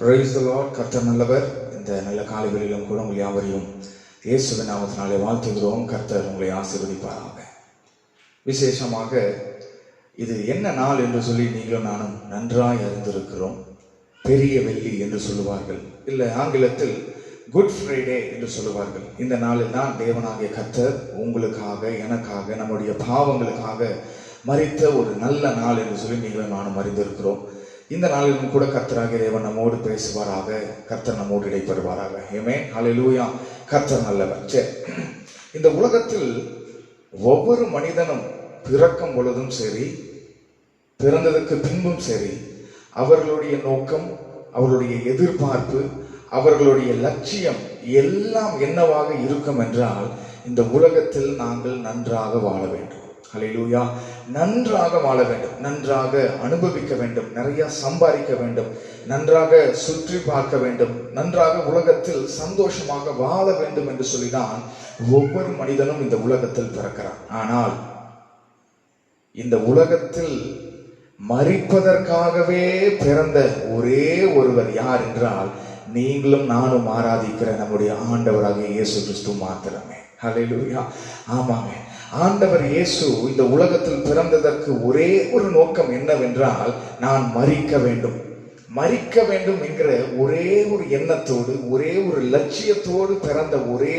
Praise the Lord. கர்த்தர் நல்லவர். இந்த நல்ல காலைகளிலும் கூட உங்கள் யாவரையும் இயேசுவின் நாமத்தினாலே வாழ்த்துகிறோம். கர்த்தர் உங்களை ஆசீர்வதிப்பாராக. விசேஷமாக இது என்ன நாள் என்று சொல்லி நீங்களும் நானும் நன்றாய் அறிந்திருக்கிறோம். பெரிய வெள்ளி என்று சொல்லுவார்கள், இல்லை ஆங்கிலத்தில் குட் ஃப்ரைடே என்று சொல்லுவார்கள். இந்த நாளில் தான் தேவனாகிய கர்த்தர் உங்களுக்காக, எனக்காக, நம்முடைய பாவங்களுக்காக மரித்த ஒரு நல்ல நாள் என்று சொல்லி நீங்களும் நானும் அறிந்திருக்கிறோம். இந்த நாளிலும் கூட கர்த்தராகிய தேவன் நம்மோடு பேசுவாராக, கர்த்தர் நம்மோடு இடைப்படுவாராக. ஆமென், ஹல்லேலூயா. கர்த்தர் நல்லவர். சரி, இந்த உலகத்தில் ஒவ்வொரு மனிதனும் பிறக்கும் பொழுதும் சரி, பிறந்ததுக்கு பின்பும் சரி, அவர்களுடைய நோக்கம், அவர்களுடைய எதிர்பார்ப்பு, அவர்களுடைய லட்சியம் எல்லாம் என்னவாக இருக்கும் என்றால், இந்த உலகத்தில் நாங்கள் நன்றாக வாழ வேண்டும். ஹல்லேலூயா. நன்றாக வாழ வேண்டும், நன்றாக அனுபவிக்க வேண்டும், நிறைய சம்பாதிக்க வேண்டும், நன்றாக சுற்றி பார்க்க வேண்டும், நன்றாக உலகத்தில் சந்தோஷமாக வாழ வேண்டும் என்று சொல்லிதான் ஒவ்வொரு மனிதனும் இந்த உலகத்தில் பிறக்கிறான். ஆனால் இந்த உலகத்தில் மரிப்பதற்காகவே பிறந்த ஒரே ஒருவர் யார் என்றால், நீங்களும் நானும் ஆராதிக்கிற நம்முடைய ஆண்டவராகிய இயேசு கிறிஸ்து மாத்திரமே. ஹல்லேலூயா. ஆமாங்க, ஆண்டவர் இயேசு இந்த உலகத்தில் பிறந்ததற்கு ஒரே ஒரு நோக்கம் என்னவென்றால், நான் மரிக்க வேண்டும், மரிக்க வேண்டும் என்கிற ஒரே ஒரு எண்ணத்தோடு, ஒரே ஒரு லட்சியத்தோடு பிறந்த ஒரே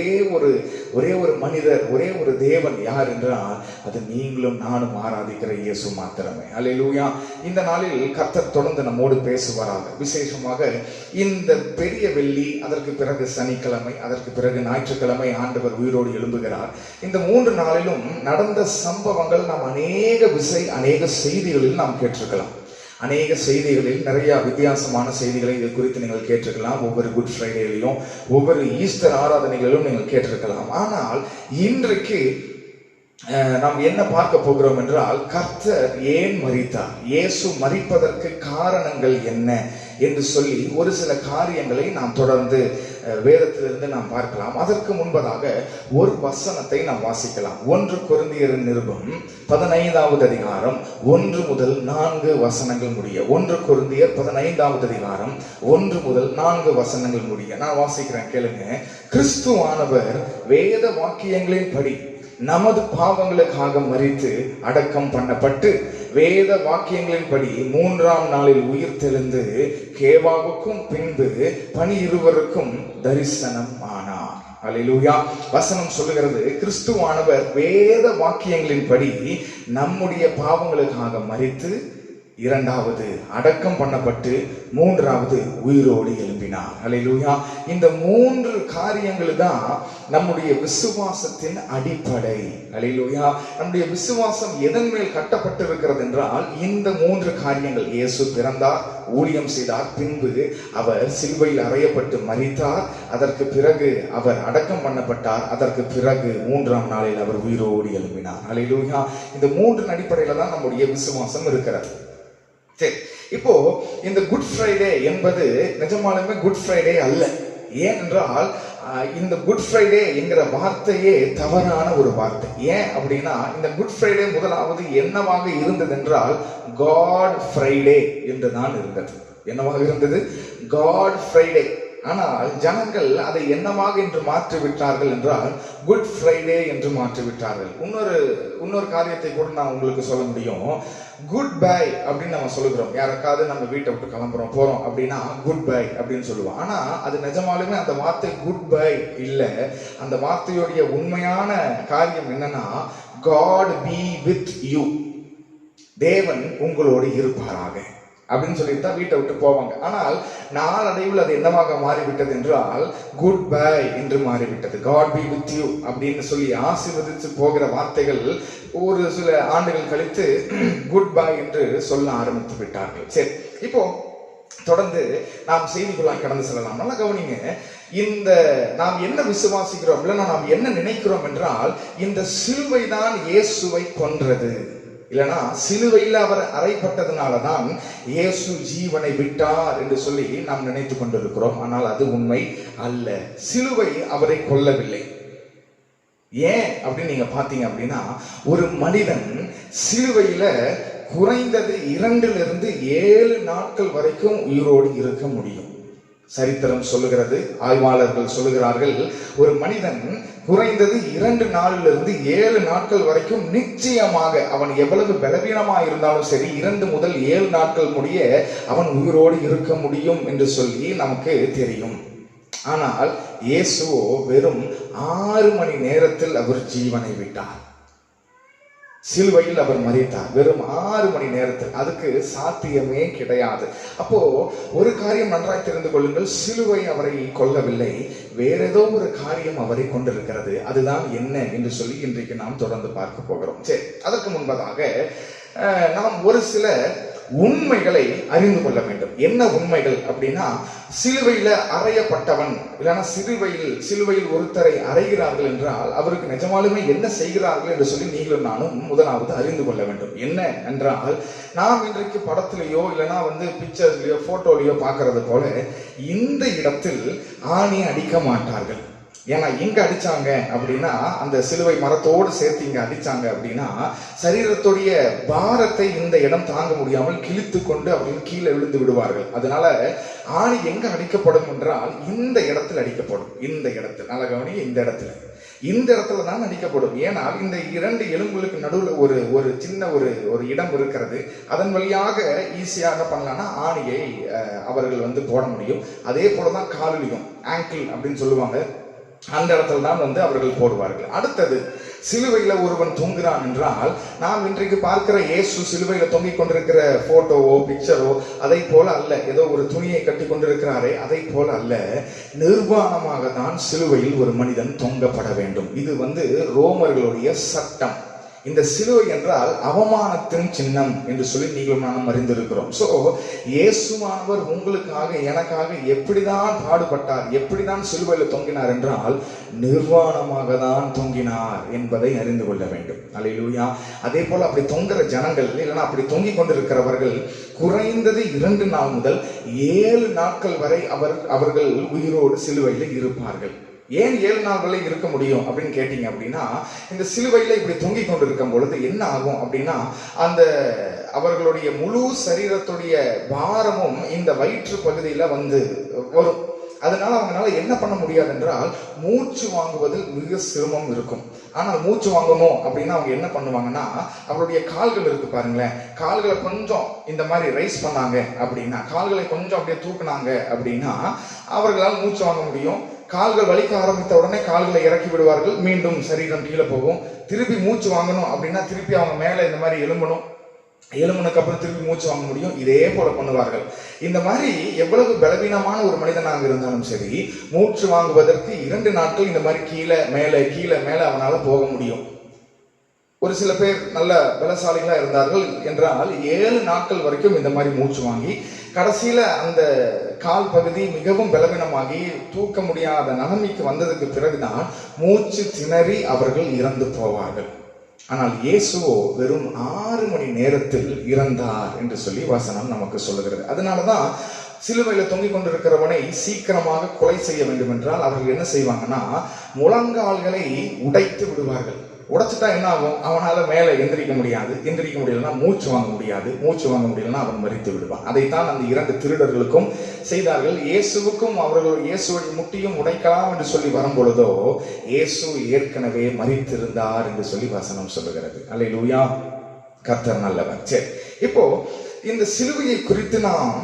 ஒரு மனிதர், ஒரே ஒரு தேவன் யார் என்றால், அது நீங்களும் நானும் ஆராதிக்கிற இயேசு மாத்திரமே. ஹல்லேலூயா. இந்த நாளில் கர்த்தர் தொடர்ந்து நம்மோடு பேசுவாராக. விசேஷமாக இந்த பெரிய வெள்ளி, அதற்கு பிறகு சனிக்கிழமை, அதற்கு பிறகு ஞாயிற்றுக்கிழமை ஆண்டவர் உயிரோடு எழும்புகிறார். இந்த 3 நாளிலும் நடந்த சம்பவங்கள் நாம் அநேக செய்திகளில் நாம் கேட்டிருக்கலாம். அநேக செய்திகளில் நிறைய வித்தியாசமான செய்திகளை இது குறித்து நீங்கள் கேட்டிருக்கலாம். ஒவ்வொரு குட் ஃப்ரைடேலையும், ஒவ்வொரு ஈஸ்டர் ஆராதனைகளிலும் நீங்கள் கேட்டிருக்கலாம். ஆனால் இன்றைக்கு நாம் என்ன பார்க்க போகிறோம் என்றால், கர்த்தர் ஏன் மரித்தார், இயேசு மரிப்பதற்கு காரணங்கள் என்ன என்று சொல்லி ஒரு சில காரியங்களை நாம் தொடர்ந்து வேதத்திலிருந்து நாம் பார்க்கலாம். அதற்கு முன்பதாக ஒரு வசனத்தை நாம் வாசிக்கலாம். 1 கொரிந்தியரின் நிருபம் 15வது அதிகாரம் 1 முதல் 4 வசனங்கள் முடிய. 1 கொரிந்தியர் 15வது அதிகாரம் 1 முதல் 4 வசனங்கள் முடிய நான் வாசிக்கிறேன், கேளுங்க. கிறிஸ்துவானவர் வேத வாக்கியங்களின் படி நமது பாவங்களுக்காக மரித்து அடக்கம் பண்ணப்பட்டு, வேத வாக்கியங்களின்படி 3ஆம் நாளில் உயிர் தெழுந்து, கேபாவுக்கும் பின்பு 12 தரிசனம் ஆனார். ஹல்லேலூயா. வசனம் சொல்லுகிறது, கிறிஸ்துவானவர் வேத வாக்கியங்களின்படி நம்முடைய பாவங்களுக்காக மரித்து, 2வது அடக்கம் பண்ணப்பட்டு, 3வது உயிரோடு எழும்பினார். ஹல்லேலூயா. இந்த 3 காரியங்கள் தான் நம்முடைய விசுவாசத்தின் அடிப்படை. ஹல்லேலூயா. நம்முடைய விசுவாசம் எதன் மேல் கட்டப்பட்டிருக்கிறது என்றால், இந்த 3 காரியங்கள். இயேசு பிறந்தார், ஊழியம் செய்தார், பின்பு அவர் சிலுவையில் அறையப்பட்டு மரித்தார், அதற்கு பிறகு அவர் அடக்கம் பண்ணப்பட்டார், அதற்கு பிறகு 3ஆம் நாளில் அவர் உயிரோடு எழும்பினார். ஹல்லேலூயா. இந்த 3 அடிப்படையில தான் நம்முடைய விசுவாசம் இருக்கிறது. சரி, இப்போ இந்த குட் ஃப்ரைடே என்பது நிஜமாலுமே குட் ஃப்ரைடே அல்ல. ஏனென்றால் இந்த குட் ஃப்ரைடே என்கிற வார்த்தையே தவறான ஒரு வார்த்தை. ஏன் அப்படின்னா, இந்த குட் ஃப்ரைடே முதலாவது என்னவாக இருந்தது என்றால், காட் ஃப்ரைடே என்று தான் இருந்தது. என்னவாக இருந்தது? Good Friday. ஆனால் ஜனங்கள் அதை என்னவாக என்று மாற்றிவிட்டார்கள் என்றால், குட் ஃப்ரைடே என்று மாற்றிவிட்டார்கள். இன்னொரு காரியத்தை கூட நான் உங்களுக்கு சொல்ல முடியும். குட் பை அப்படின்னு நம்ம சொல்லுகிறோம். யாருக்காவது நம்ம வீட்டை விட்டு கிளம்புறோம், போறோம் அப்படின்னா குட் பை அப்படின்னு சொல்லுவோம். ஆனா அது நிஜமாலுமே அந்த வார்த்தை குட் பை இல்லை. அந்த வார்த்தையுடைய உண்மையான காரியம் என்னன்னா, God be with you, தேவன் உங்களோடு இருப்பாராக அப்படின்னு சொல்லிட்டு தான் வீட்டை விட்டு போவாங்க. ஆனால் நாளடைவில் அது என்னவாக மாறிவிட்டது என்றால், குட் பை என்று மாறிவிட்டது. God be with you அப்படின்னு சொல்லி ஆசீர்வதித்து போகிற வார்த்தைகள் ஒரு சில ஆண்டுகள் கழித்து குட் பை என்று சொல்ல ஆரம்பித்து விட்டார்கள். சரி, இப்போ தொடர்ந்து நாம் செய்திக்குள்ளாக கடந்து செல்லலாம். நல்லா கவனிங்க. இந்த நாம் என்ன விசுவாசிக்கிறோம், இல்லைன்னா நாம் என்ன நினைக்கிறோம் என்றால், இந்த சிலுவை தான் இயேசுவை கொன்றது, இல்லைனா சிலுவையில் அவர் அறைப்பட்டதுனாலதான் இயேசு ஜீவனை விட்டார் என்று சொல்லி நாம் நினைத்து கொண்டிருக்கிறோம். ஆனால் அது உண்மை அல்ல. சிலுவை அவரை கொல்லவில்லை. ஏன் அப்படின்னு நீங்க பாத்தீங்க அப்படின்னா, ஒரு மனிதன் சிலுவையில குறைந்தது 2 to 7 நாட்கள் வரைக்கும் உயிரோடு இருக்க முடியும். சரித்திரம் சொல்லுகிறது, ஆய்வாளர்கள் சொல்லுகிறார்கள், ஒரு மனிதன் குறைந்தது 2 நாளிலிருந்து 7 நாட்கள் வரைக்கும் நிச்சயமாக அவன் எவ்வளவு பலவீனமா இருந்தாலும் சரி 2 முதல் 7 நாட்கள் முடிய அவன் உயிரோடு இருக்க முடியும் என்று சொல்லி நமக்கு தெரியும். ஆனால் இயேசுவோ வெறும் 6 மணி நேரத்தில் அவர் ஜீவனை விட்டார். சிலுவையில் அவர் மரித்தார் வெறும் 6 மணி நேரத்தில். அதுக்கு சாத்தியமே கிடையாது. அப்போ ஒரு காரியம் நன்றாய் தெரிந்து கொள்ளுங்கள், சிலுவை அவரை கொல்லவில்லை, வேற ஏதோ ஒரு காரியம் அவரை கொண்டிருக்கிறது. அதுதான் என்ன என்று சொல்லி இன்றைக்கு நாம் தொடர்ந்து பார்க்க போகிறோம். சரி, அதற்கு முன்பதாக நாம் ஒரு சில உண்மைகளை அறிந்து கொள்ள வேண்டும். என்ன உண்மைகள் அப்படின்னா, சிலுவையில அறையப்பட்டவன் இல்லைன்னா சிலுவையில் ஒருத்தரை அறைகிறார்கள் என்றால் அவருக்கு நிஜமாலுமே என்ன செய்கிறார்கள் என்று சொல்லி நீங்களும் நானும் முதலாவது அறிந்து கொள்ள வேண்டும். என்ன என்றால், நாம் இன்றைக்கு படத்திலேயோ இல்லைன்னா பிக்சர்ஸ்லயோ போட்டோலயோ பார்க்கறது போல இந்த இடத்தில் ஆணி அடிக்க மாட்டார்கள். ஏன்னா இங்க அடிச்சாங்க அப்படின்னா, அந்த சிலுவை மரத்தோடு சேர்த்து இங்க அடிச்சாங்க அப்படின்னா சரீரத்துடைய பாரத்தை இந்த இடம் தாங்க முடியாமல் கிழித்து கொண்டு அவர்கள் கீழே விழுந்து விடுவார்கள். அதனால ஆணி எங்க அடிக்கப்படும் என்றால் இந்த இடத்தில் அடிக்கப்படும். இந்த இடத்தில் நல்ல கவனி, இந்த இடத்துல தான் அடிக்கப்படும். ஏனால் இந்த 2 எலும்புகளுக்கு நடுவில் ஒரு சின்ன ஒரு இடம் இருக்கிறது. அதன் வழியாக ஈஸியாக பண்ணலாம்னா ஆணியை அவர்கள் போட முடியும். அதே போலதான் காலிலையும் ஆங்கிள் அப்படின்னு சொல்லுவாங்க, அந்த இடத்துல தான் அவர்கள் போடுவார்கள். அடுத்தது, சிலுவையில ஒருவன் தொங்குகிறான் என்றால், நாம் இன்றைக்கு பார்க்கிற இயேசு சிலுவையில தொங்கிக் கொண்டிருக்கிற போட்டோவோ பிக்சரோ அதை போல அல்ல. ஏதோ ஒரு துணியை கட்டி கொண்டிருக்கிறாரே அதை போல அல்ல. நிர்வாணமாக தான் சிலுவையில் ஒரு மனிதன் தொங்கப்பட வேண்டும். இது ரோமர்களுடைய சட்டம். இந்த சிலுவை என்றால் அவமானத்தின் சின்னம் என்று சொல்லி நீங்களும் நானும் அறிந்திருக்கிறோம். சோ இயேசுவானவர் உங்களுக்காக எனக்காக எப்படிதான் பாடுபட்டார், எப்படிதான் சிலுவையில் தொங்கினார் என்றால் நிர்வாணமாக தான் தொங்கினார் என்பதை அறிந்து கொள்ள வேண்டும். அல்லேலூயா. அதே போல அப்படி தொங்குற ஜனங்கள் இல்லைன்னா அப்படி தொங்கிக் கொண்டிருக்கிறவர்கள் குறைந்தது 2 நாள் முதல் 7 நாட்கள் வரை அவர்கள் உயிரோடு சிலுவையில் இருப்பார்கள். ஏன் 7 நாள் வரை இருக்க முடியும் அப்படின்னு கேட்டீங்க அப்படின்னா, இந்த சிலுவையில இப்படி தொங்கிக் கொண்டிருக்கும் பொழுது என்ன ஆகும் அப்படின்னா, அந்த அவர்களுடைய முழு சரீரத்துடைய பாரமும் இந்த வயிற்று பகுதியில வரும். அதனால அவங்களால என்ன பண்ண முடியாது என்றால் மூச்சு வாங்குவதில் மிக சிரமம் இருக்கும். ஆனால் மூச்சு வாங்கணும் அப்படின்னா அவங்க என்ன பண்ணுவாங்கன்னா, அவருடைய கால்கள் இருக்கு பாருங்களேன், கால்களை கொஞ்சம் இந்த மாதிரி ரைஸ் பண்ணாங்க அப்படின்னா, கால்களை கொஞ்சம் அப்படியே தூக்குனாங்க அப்படின்னா அவர்களால் மூச்சு வாங்க முடியும். கால்கள் வலிக்க ஆரம்பித்த உடனே கால்களை இறக்கி விடுவார்கள், மீண்டும் சரீரம் கீழே போகும். திருப்பி மூச்சு வாங்கணும் அப்படின்னா திருப்பி அவங்க மேல இந்த மாதிரி எலும்புனுக்கு அப்புறம் திருப்பி மூச்சு வாங்க முடியும். இதே போல பண்ணுவார்கள். இந்த மாதிரி எவ்வளவு பலவீனமான ஒரு மனிதனாக இருந்தாலும் சரி, மூச்சு வாங்குவதற்கு 2 நாட்கள் இந்த மாதிரி கீழே மேல அவனால போக முடியும். ஒரு சில பேர் நல்ல பலசாலிகளா இருந்தார்கள் என்றால் 7 நாட்கள் வரைக்கும் இந்த மாதிரி மூச்சு வாங்கி கடைசியில அந்த கால் பகுதி மிகவும் பலவீனமாகி தூக்க முடியாத நிலைமைக்கு வந்ததுக்கு பிறகுதான் மூச்சு திணறி அவர்கள் இறந்து போவார்கள். ஆனால் இயேசுவோ வெறும் 6 மணி நேரத்தில் இறந்தார் என்று சொல்லி வசனம் நமக்கு சொல்லுகிறது. அதனாலதான் சிலுவையில தொங்கிக் கொண்டிருக்கிறவனை சீக்கிரமாக கொலை செய்ய வேண்டும் என்றால் அவர்கள் என்ன செய்வாங்கன்னா, முழங்கால்களை உடைத்து விடுவார்கள். உடைச்சிட்டா என்ன ஆகும், அவனால மேல எந்திரிக்க முடியலன்னா மூச்சு வாங்க முடியலன்னா அவன் மரித்து விடுவான். அதைத்தான் அந்த 2 திருடர்களுக்கும் செய்தார்கள். இயேசுவுக்கும் இயேசுவை முட்டியும் உடைக்கலாம் என்று சொல்லி வரும் பொழுதோ இயேசு ஏற்கனவே மரித்திருந்தார் என்று சொல்லி வசனம் சொல்லுகிறது. அல்லேலூயா. கர்த்தர் நல்லவர். சரி, இப்போ இந்த சிலுவையை குறித்து நாம்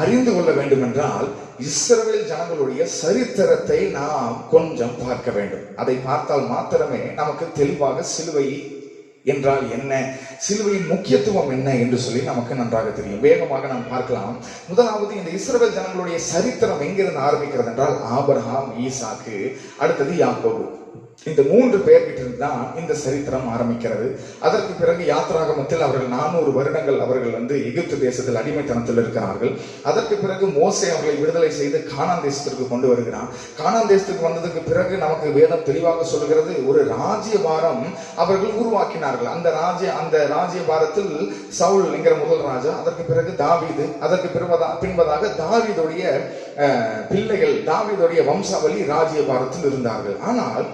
அறிந்து கொள்ள வேண்டும் என்றால் இஸ்ரவேல் ஜனங்களுடைய சரித்திரத்தை நாம் கொஞ்சம் பார்க்க வேண்டும். அதை பார்த்தால் மாத்திரமே நமக்கு தெளிவாக சிலுவை என்றால் என்ன, சிலுவையின் முக்கியத்துவம் என்ன என்று சொல்லி நமக்கு நன்றாக தெரியும். வேகமாக நாம் பார்க்கலாம். முதலாவது, இந்த இஸ்ரவேல் ஜனங்களுடைய சரித்திரம் எங்கிருந்து ஆரம்பிக்கிறது என்றால் ஆபிரகாம், ஈசாக்கு, அடுத்தது யாக்கோபு. இந்த 3 பேர்கிட்ட தான் இந்த சரித்திரம் ஆரம்பிக்கிறது. அதற்கு பிறகு யாத்ராகமத்தில் அவர்கள் 400 வருடங்கள் அவர்கள் எகிப்து தேசத்தில் அடிமைத்தனத்தில் இருக்கிறார்கள். அதற்கு பிறகு மோசே அவர்களை விடுதலை செய்து கானான் தேசத்திற்கு கொண்டு வருகிறான். கானான் தேசத்துக்கு வந்ததுக்கு பிறகு நமக்கு வேதம் தெளிவாக சொல்கிறது, ஒரு ராஜ்யபாரம் அவர்கள் உருவாக்கினார்கள். அந்த ராஜ்யபாரத்தில் சவுல் என்கிற முதல் ராஜா, அதற்கு பிறகு தாவீது, அதற்கு பின்பதாக தாவீதுடைய பிள்ளைகள், தாவீதுடைய வம்சாவளி ராஜ்யபாரத்தில் இருந்தார்கள். ஆனால்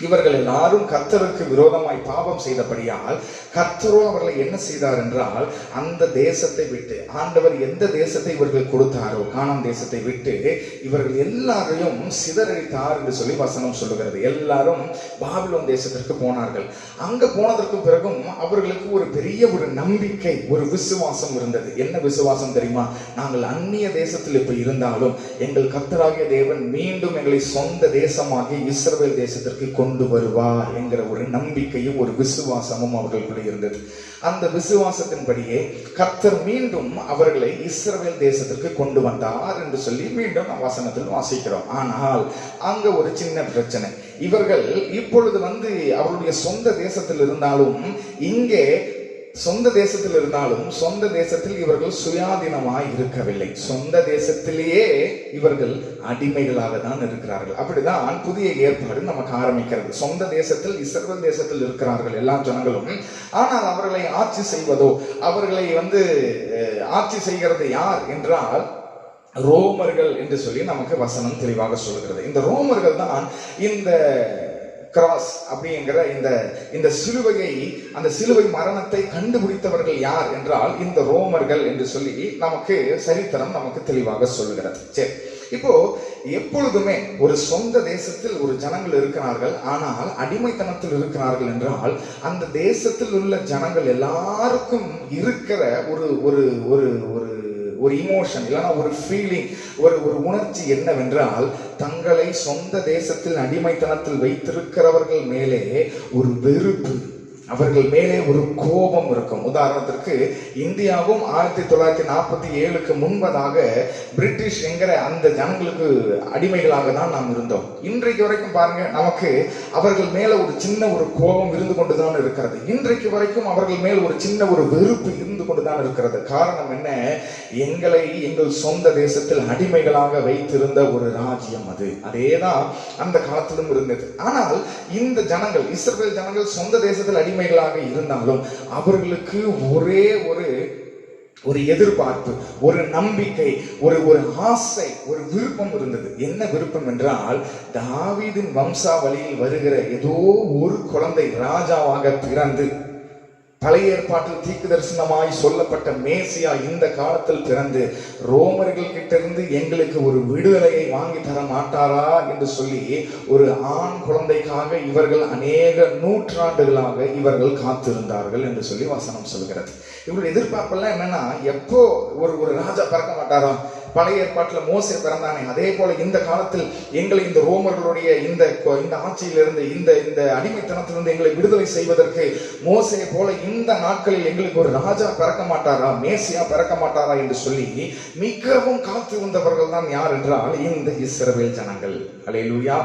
இவர்கள் எல்லாரும் கர்த்தருக்கு விரோதமாய் பாவம் செய்தபடியால் கர்த்தரோ அவர்களை என்ன செய்தார் என்றால் அந்த தேசத்தை விட்டு, ஆண்டவர் எந்த தேசத்தை இவர்கள் கொடுத்தாரோ கானான் தேசத்தை விட்டு இவர்கள் எல்லாரையும் சிதறடித்தார் என்று சொல்லி வசனம் சொல்லுகிறது. எல்லாரும் பாபிலோன் தேசத்திற்கு போனார்கள். அங்க போனதற்கு பிறகும் அவர்களுக்கு ஒரு பெரிய ஒரு நம்பிக்கை, ஒரு விசுவாசம் இருந்தது. என்ன விசுவாசம் தெரியுமா? நாங்கள் அந்நிய தேசத்தில் இப்ப இருந்தாலும் எங்கள் கர்த்தராகிய தேவன் மீண்டும் எங்களை சொந்த தேசமாகிய இஸ்ரவேல் தேசத்திற்கு கொண்டு வருவார் என்கிற ஒரு நம்பிக்கையும் ஒரு விசுவாசமும் அவர்களுக்குள்ளே இருந்தது. அந்த விசுவாசத்தின்படியே கர்த்தர் மீண்டும் அவர்களை இஸ்ரவேல் தேசத்திற்கு கொண்டு வந்தார் என்று சொல்லி மீண்டும் நாம் வசனத்தில் வாசிக்கிறோம். ஆனால் அங்க ஒரு சின்ன பிரச்சனை. இவர்கள் இப்பொழுது அவருடைய சொந்த தேசத்தில் இருந்தாலும் இங்கே சொந்த தேசத்தில் இருந்தாலும் சொந்த தேசத்தில் இவர்கள் சுயாதீனமாய் இருக்கவில்லை. சொந்த தேசத்திலேயே இவர்கள் அடிமைகளாக தான் இருக்கிறார்கள். அப்படிதான் புதிய ஏற்பாடு நமக்கு ஆரம்பிக்கிறது. சொந்த தேசத்தில் இஸ்ரவேல் தேசத்தில் இருக்கிறார்கள் எல்லா ஜனங்களும். ஆனால் அவர்களை ஆட்சி செய்வதோ, அவர்களை ஆட்சி செய்கிறது யார் என்றால் ரோமர்கள் என்று சொல்லி நமக்கு வசனம் தெளிவாக சொல்கிறது. இந்த ரோமர்கள் தான் இந்த கிராஸ் அப்படிங்கிற இந்த சிலுவையை, அந்த சிலுவை மரணத்தை கண்டுபிடித்தவர்கள் யார் என்றால் இந்த ரோமர்கள் என்று சொல்லி நமக்கு சரித்திரம் நமக்கு தெளிவாக சொல்லுகிறது. சரி, இப்போ எப்பொழுதுமே ஒரு சொந்த தேசத்தில் ஒரு ஜனங்கள் இருக்கிறார்கள், ஆனால் அடிமைத்தனத்தில் இருக்கிறார்கள் என்றால் அந்த தேசத்தில் உள்ள ஜனங்கள் எல்லாருக்கும் இருக்கிற ஒரு இமோஷன், இல்லைன்னா ஒரு ஃபீலிங், ஒரு உணர்ச்சி என்னவென்றால் தங்களை சொந்த தேசத்தில் அடிமைத்தனத்தில் வைத்திருக்கிறவர்கள் மேலே ஒரு வெறுப்பு, அவர்கள் மேலே ஒரு கோபம் இருக்கும். உதாரணத்திற்கு இந்தியாவும் 1947க்கு முன்பதாக பிரிட்டிஷ் என்கிற அந்த ஜனங்களுக்கு அடிமைகளாக தான் நாம் இருந்தோம். இன்றைக்கு வரைக்கும் பாருங்க, நமக்கு அவர்கள் மேல ஒரு சின்ன ஒரு கோபம் இருந்து கொண்டுதான் இருக்கிறது. இன்றைக்கு வரைக்கும் அவர்கள் மேல் ஒரு சின்ன ஒரு வெறுப்பு இருந்து கொண்டுதான் இருக்கிறது. காரணம் என்ன? எங்களை எங்கள் சொந்த தேசத்தில் அடிமைகளாக வைத்திருந்த ஒரு ராஜ்யம் அது. அதேதான் அந்த காலத்திலும் இருந்தது. ஆனால் இந்த ஜனங்கள், இஸ்ரவேல் ஜனங்கள் சொந்த தேசத்தில் அடிமைகளாக இருந்தாலும் அவர்களுக்கு ஒரே ஒரு எதிர்பார்ப்பு, ஒரு நம்பிக்கை, ஒரு ஆசை, ஒரு விருப்பம் இருந்தது. என்ன விருப்பம் என்றால் தாவீதின் வம்சாவளியில் வருகிற ஏதோ ஒரு குழந்தை ராஜாவாக பிறந்து, பழைய ஏற்பாட்டில் தீர்க்க தரிசனமாய் சொல்லப்பட்ட மேசியா இந்த காலத்தில் பிறந்து ரோமர்கள் கிட்ட இருந்து எங்களுக்கு ஒரு விடுதலையை வாங்கி தர மாட்டாரா என்று சொல்லி ஒரு ஆண் குழந்தைக்காக இவர்கள் அநேக நூற்றாண்டுகளாக இவர்கள் காத்திருந்தார்கள் என்று சொல்லி வசனம் சொல்கிறது. இவருடைய எதிர்பார்ப்பெல்லாம் என்னன்னா, எப்போ ஒரு ராஜா பிறக்க மாட்டாரா? பழைய ஏற்பாட்டில் மோசே பிறந்தானே, அதே போல இந்த காலத்தில் எங்களை இந்த ரோமர்களுடைய இந்த ஆட்சியிலிருந்து, இந்த அடிமைத்தனத்திலிருந்து எங்களை விடுதலை செய்வதற்கு மோசே போல இந்த நாட்களில் எங்களுக்கு ஒரு ராஜா பிறக்க மாட்டாரா, மேசியா பிறக்க மாட்டாரா என்று சொல்லி மிகவும் காத்திருந்தவர்கள் தான் யார் என்றால் இந்த இஸ்ரவேல் ஜனங்கள். அல்லேலூயா.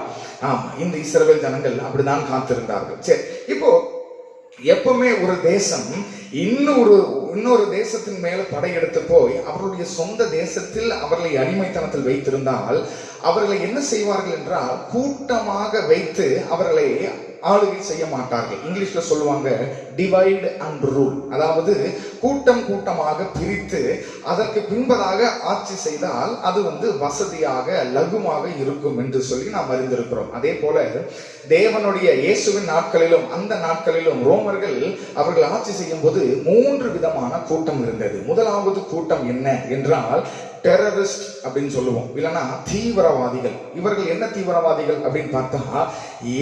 ஆமா, இந்த இஸ்ரவேல் ஜனங்கள் அப்படிதான் காத்திருந்தார்கள். சரி, இப்போ எப்பவுமே ஒரு தேசம் இன்னொரு தேசத்தின் மேல படையெடுத்து போய் அவர்களுடைய சொந்த தேசத்தில் அவர்களை அடிமைத்தனத்தில் வைத்திருந்தால் அவர்களை என்ன செய்வார்கள் என்றால் கூட்டமாக வைத்து அவர்களை ஆளுகை செய்ய மாட்டார்கள். இங்கிலீஷ்ல சொல்லுவாங்க டிவைட் அண்ட் ரூல். அதாவது கூட்டமாக பிரித்து அதற்கு பின்பதாக ஆட்சி செய்தால் அது வசதியாக லகுமாக இருக்கும் என்று சொல்லி நாம் அறிந்திருக்கிறோம். அதே போல தேவனுடைய இயேசுவின் நாட்களிலும் அந்த நாட்களிலும் ரோமர்கள் அவர்கள் ஆட்சி செய்யும் போது 3 விதமான கூட்டம் இருந்தது. முதலாவது கூட்டம் என்ன என்றால் டெரரிஸ்ட் அப்படின்னு சொல்லுவோம், இல்லைன்னா தீவிரவாதிகள். இவர்கள் என்ன தீவிரவாதிகள் அப்படின்னு பார்த்தா,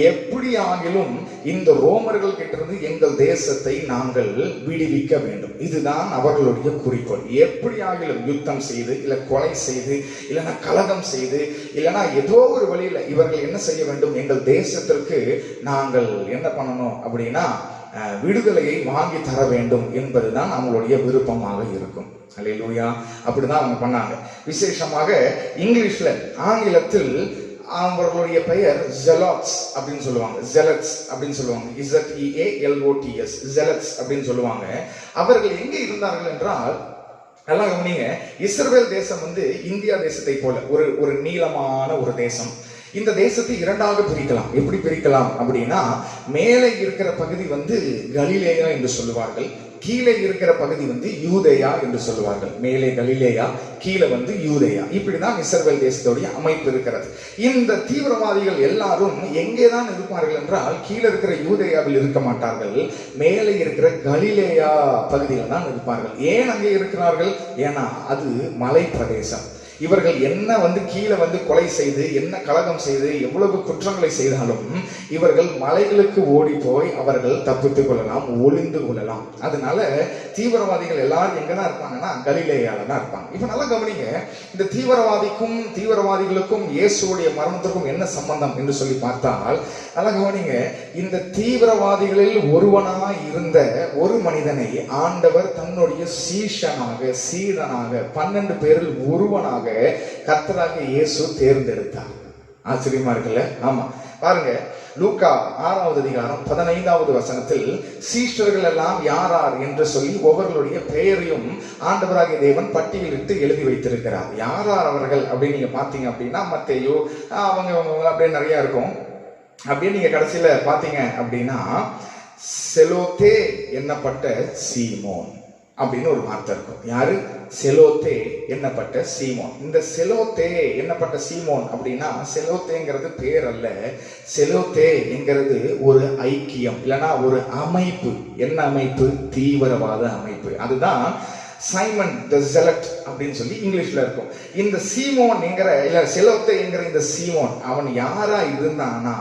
எப்படி ஆகிலும் இந்த ரோமர்கள் கிட்ட இருந்து எங்கள் தேசத்தை நாங்கள் விடுவிக்க வேண்டும், இதுதான் அவர்களுடைய குறிக்கோள். எப்படி ஆகிலும் யுத்தம் செய்து, இல்ல கொலை செய்து, இல்லைன்னா கலகம் செய்து, இல்லைன்னா ஏதோ ஒரு வழியில இவர்கள் என்ன செய்ய வேண்டும், எங்கள் தேசத்திற்கு நாங்கள் என்ன பண்ணணும் அப்படின்னா விடுதலையை வாங்கி தர வேண்டும் என்பதுதான் அவங்களுடைய விருப்பமாக இருக்கும். அல்லேலூயா. அப்படிதான் அவங்க பண்ணாங்க. விசேஷமாக இங்கிலீஷ்ல, ஆங்கிலத்தில் அவர்களுடைய பெயர் ஜெலாட்ஸ் அப்படின்னு சொல்லுவாங்க. ஜெலட்ஸ் அப்படின்னு சொல்லுவாங்க. ZEALOTS ஜெலட்ஸ் அப்படின்னு சொல்லுவாங்க. அவர்கள் எங்கே இருந்தார்கள் என்றால், நல்லா கவனிங்க, இஸ்ரவேல் தேசம் இந்தியா தேசத்தை போல ஒரு நீளமான ஒரு தேசம். இந்த தேசத்தை 2ஆக பிரிக்கலாம். எப்படி பிரிக்கலாம் அப்படின்னா, மேலே இருக்கிற பகுதி கலிலேயா என்று சொல்லுவார்கள், கீழே இருக்கிற பகுதி யூதேயா என்று சொல்லுவார்கள். மேலே கலிலேயா, கீழே யூதேயா. இப்படிதான் இஸ்ரவேல் தேசத்துடைய அமைப்பு இருக்கிறது. இந்த தீவிரவாதிகள் எல்லாரும் எங்கேதான் இருப்பார்கள் என்றால், கீழே இருக்கிற யூதேயாவில் இருக்க மாட்டார்கள், மேலே இருக்கிற கலிலேயா பகுதியில் தான் இருப்பார்கள். ஏன் அங்கே இருக்கிறார்கள்? ஏன்னா அது மலை பிரதேசம். இவர்கள் என்ன கீழே கொலை செய்து, என்ன கலகம் செய்து, எவ்வளவு குற்றங்களை செய்தாலும் இவர்கள் மலைகளுக்கு ஓடி போய் அவர்கள் தப்பித்துக் கொள்ளலாம், ஒளிந்து கொள்ளலாம். அதனால தீவிரவாதிகள் எல்லாரும் எங்கதான் இருப்பாங்கன்னா கலிலேயால தான் இருப்பாங்க. இப்ப நல்லா கவனிங்க, இந்த தீவிரவாதிகளுக்கும் இயேசுடைய மரணத்திற்கும் என்ன சம்பந்தம் என்று சொல்லி பார்த்தால், நல்லா கவனிங்க, இந்த தீவிரவாதிகளில் ஒருவனாய் இருந்த ஒரு மனிதனை ஆண்டவர் தன்னுடைய சீடனாக 12 பேரில் ஒருவனாக கர்த்தராகிய இயேசு தேர்ந்தெடுத்தார். ஆச்சரியமா இருக்குல்ல? ஆமா, பாருங்க, லூக்கா 6வது அதிகாரம் 15வது வசனத்தில் சீஷர்கள் எல்லாம் யார் என்று சொல்லி ஒவ்வொருடைய பெயரையும் ஆண்டவராகிய தேவன் பட்டியலிட்டு எழுதி வைத்திருக்கிறார். யார் அவர்கள் அப்படின்னு நீங்க பாத்தீங்க அப்படின்னா, மத்தேயு, அவங்க அப்படியே நிறைய இருக்கும். அப்படியே நீங்க கடைசியில பாத்தீங்க அப்படின்னா, செலோத்தே என்னப்பட்ட சீமோன் அப்படின்னு ஒரு வார்த்தை இருக்கும். யாரு? செலோத்தே என்னப்பட்ட சீமோன். இந்த செலோத்தே என்னப்பட்ட சீமோன் அப்படின்னா, செலோத்தேங்கிறது பேர் அல்ல, செலோத்தே என்கிறது ஒரு ஐக்கியம், இல்லைன்னா ஒரு அமைப்பு. என்ன அமைப்பு? தீவிரவாத அமைப்பு. அதுதான் சைமன் த ஜெலட் அப்படின்னு சொல்லி இங்கிலீஷ்ல இருக்கும். இந்த சீமோன் என்கிற, இல்ல செலோத்தே என்கிற இந்த சீமோன், அவன் யாரா இருந்தானா,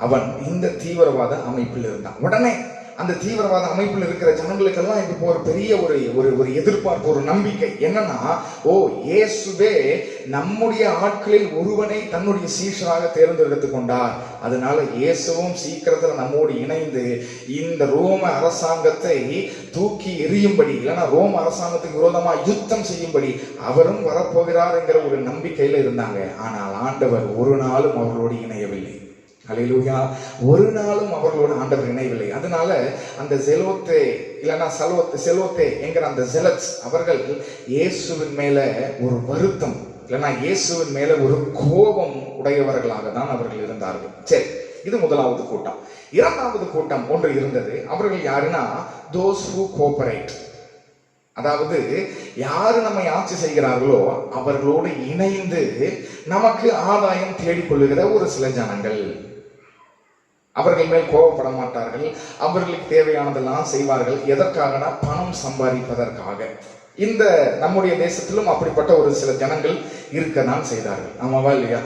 அவன் இந்த தீவிரவாத அமைப்பில் இருந்தான். உடனே அந்த தீவிரவாத அமைப்பில் இருக்கிற ஜனங்களுக்கெல்லாம் இப்போ ஒரு பெரிய ஒரு எதிர்பார்ப்பு, ஒரு நம்பிக்கை. என்னன்னா, ஓ, இயேசுவே நம்முடைய ஆட்களில் ஒருவனை தன்னுடைய சீஷராக தேர்ந்தெடுத்து கொண்டார். அதனால இயேசுவும் சீக்கிரத்தில் நம்மோடு இணைந்து இந்த ரோம அரசாங்கத்தை தூக்கி எறியும்படி, இல்லைன்னா ரோம அரசாங்கத்துக்கு விரோதமா யுத்தம் செய்யும்படி அவரும் வரப்போகிறார் என்கிற ஒரு நம்பிக்கையில இருந்தாங்க. ஆனால் ஆண்டவர் ஒரு நாளும் அவர்களோடு இணையவில்லை. அல்லேலூயா. ஒரு நாளும் அவர்களோடு ஆண்டவர் இணையவில்லை. அதனால அந்த செலோத்தே, இல்லைன்னா செலோத்தே என்கிற அந்த ஜெலட்ஸ் அவர்கள் இயேசுவின் மேல ஒரு வருத்தம், இல்லைன்னா இயேசுவின் மேல ஒரு கோபம் உடையவர்களாக தான் அவர்கள் இருந்தார்கள். சரி, இது முதலாவது கூட்டம். இரண்டாவது கூட்டம் ஒன்று இருந்தது. அவர்கள் யாருன்னா, those who cooperate. அதாவது யாரு நம்மை ஆட்சி செய்கிறார்களோ அவர்களோடு இணைந்து நமக்கு ஆதாயம் தேடிக்கொள்ளுகிற ஒரு சில ஜனங்கள். அவர்கள் மேல் கோபப்பட மாட்டார்கள், அவர்களுக்கு தேவையானதெல்லாம் செய்வார்கள். எதற்காகனா, பணம் சம்பாதிப்பதற்காக. இந்த நம்முடைய தேசத்திலும் அப்படிப்பட்ட ஒரு சில ஜனங்கள் இருக்கதான் செய்தார்கள். ஆமாவா இல்லையா?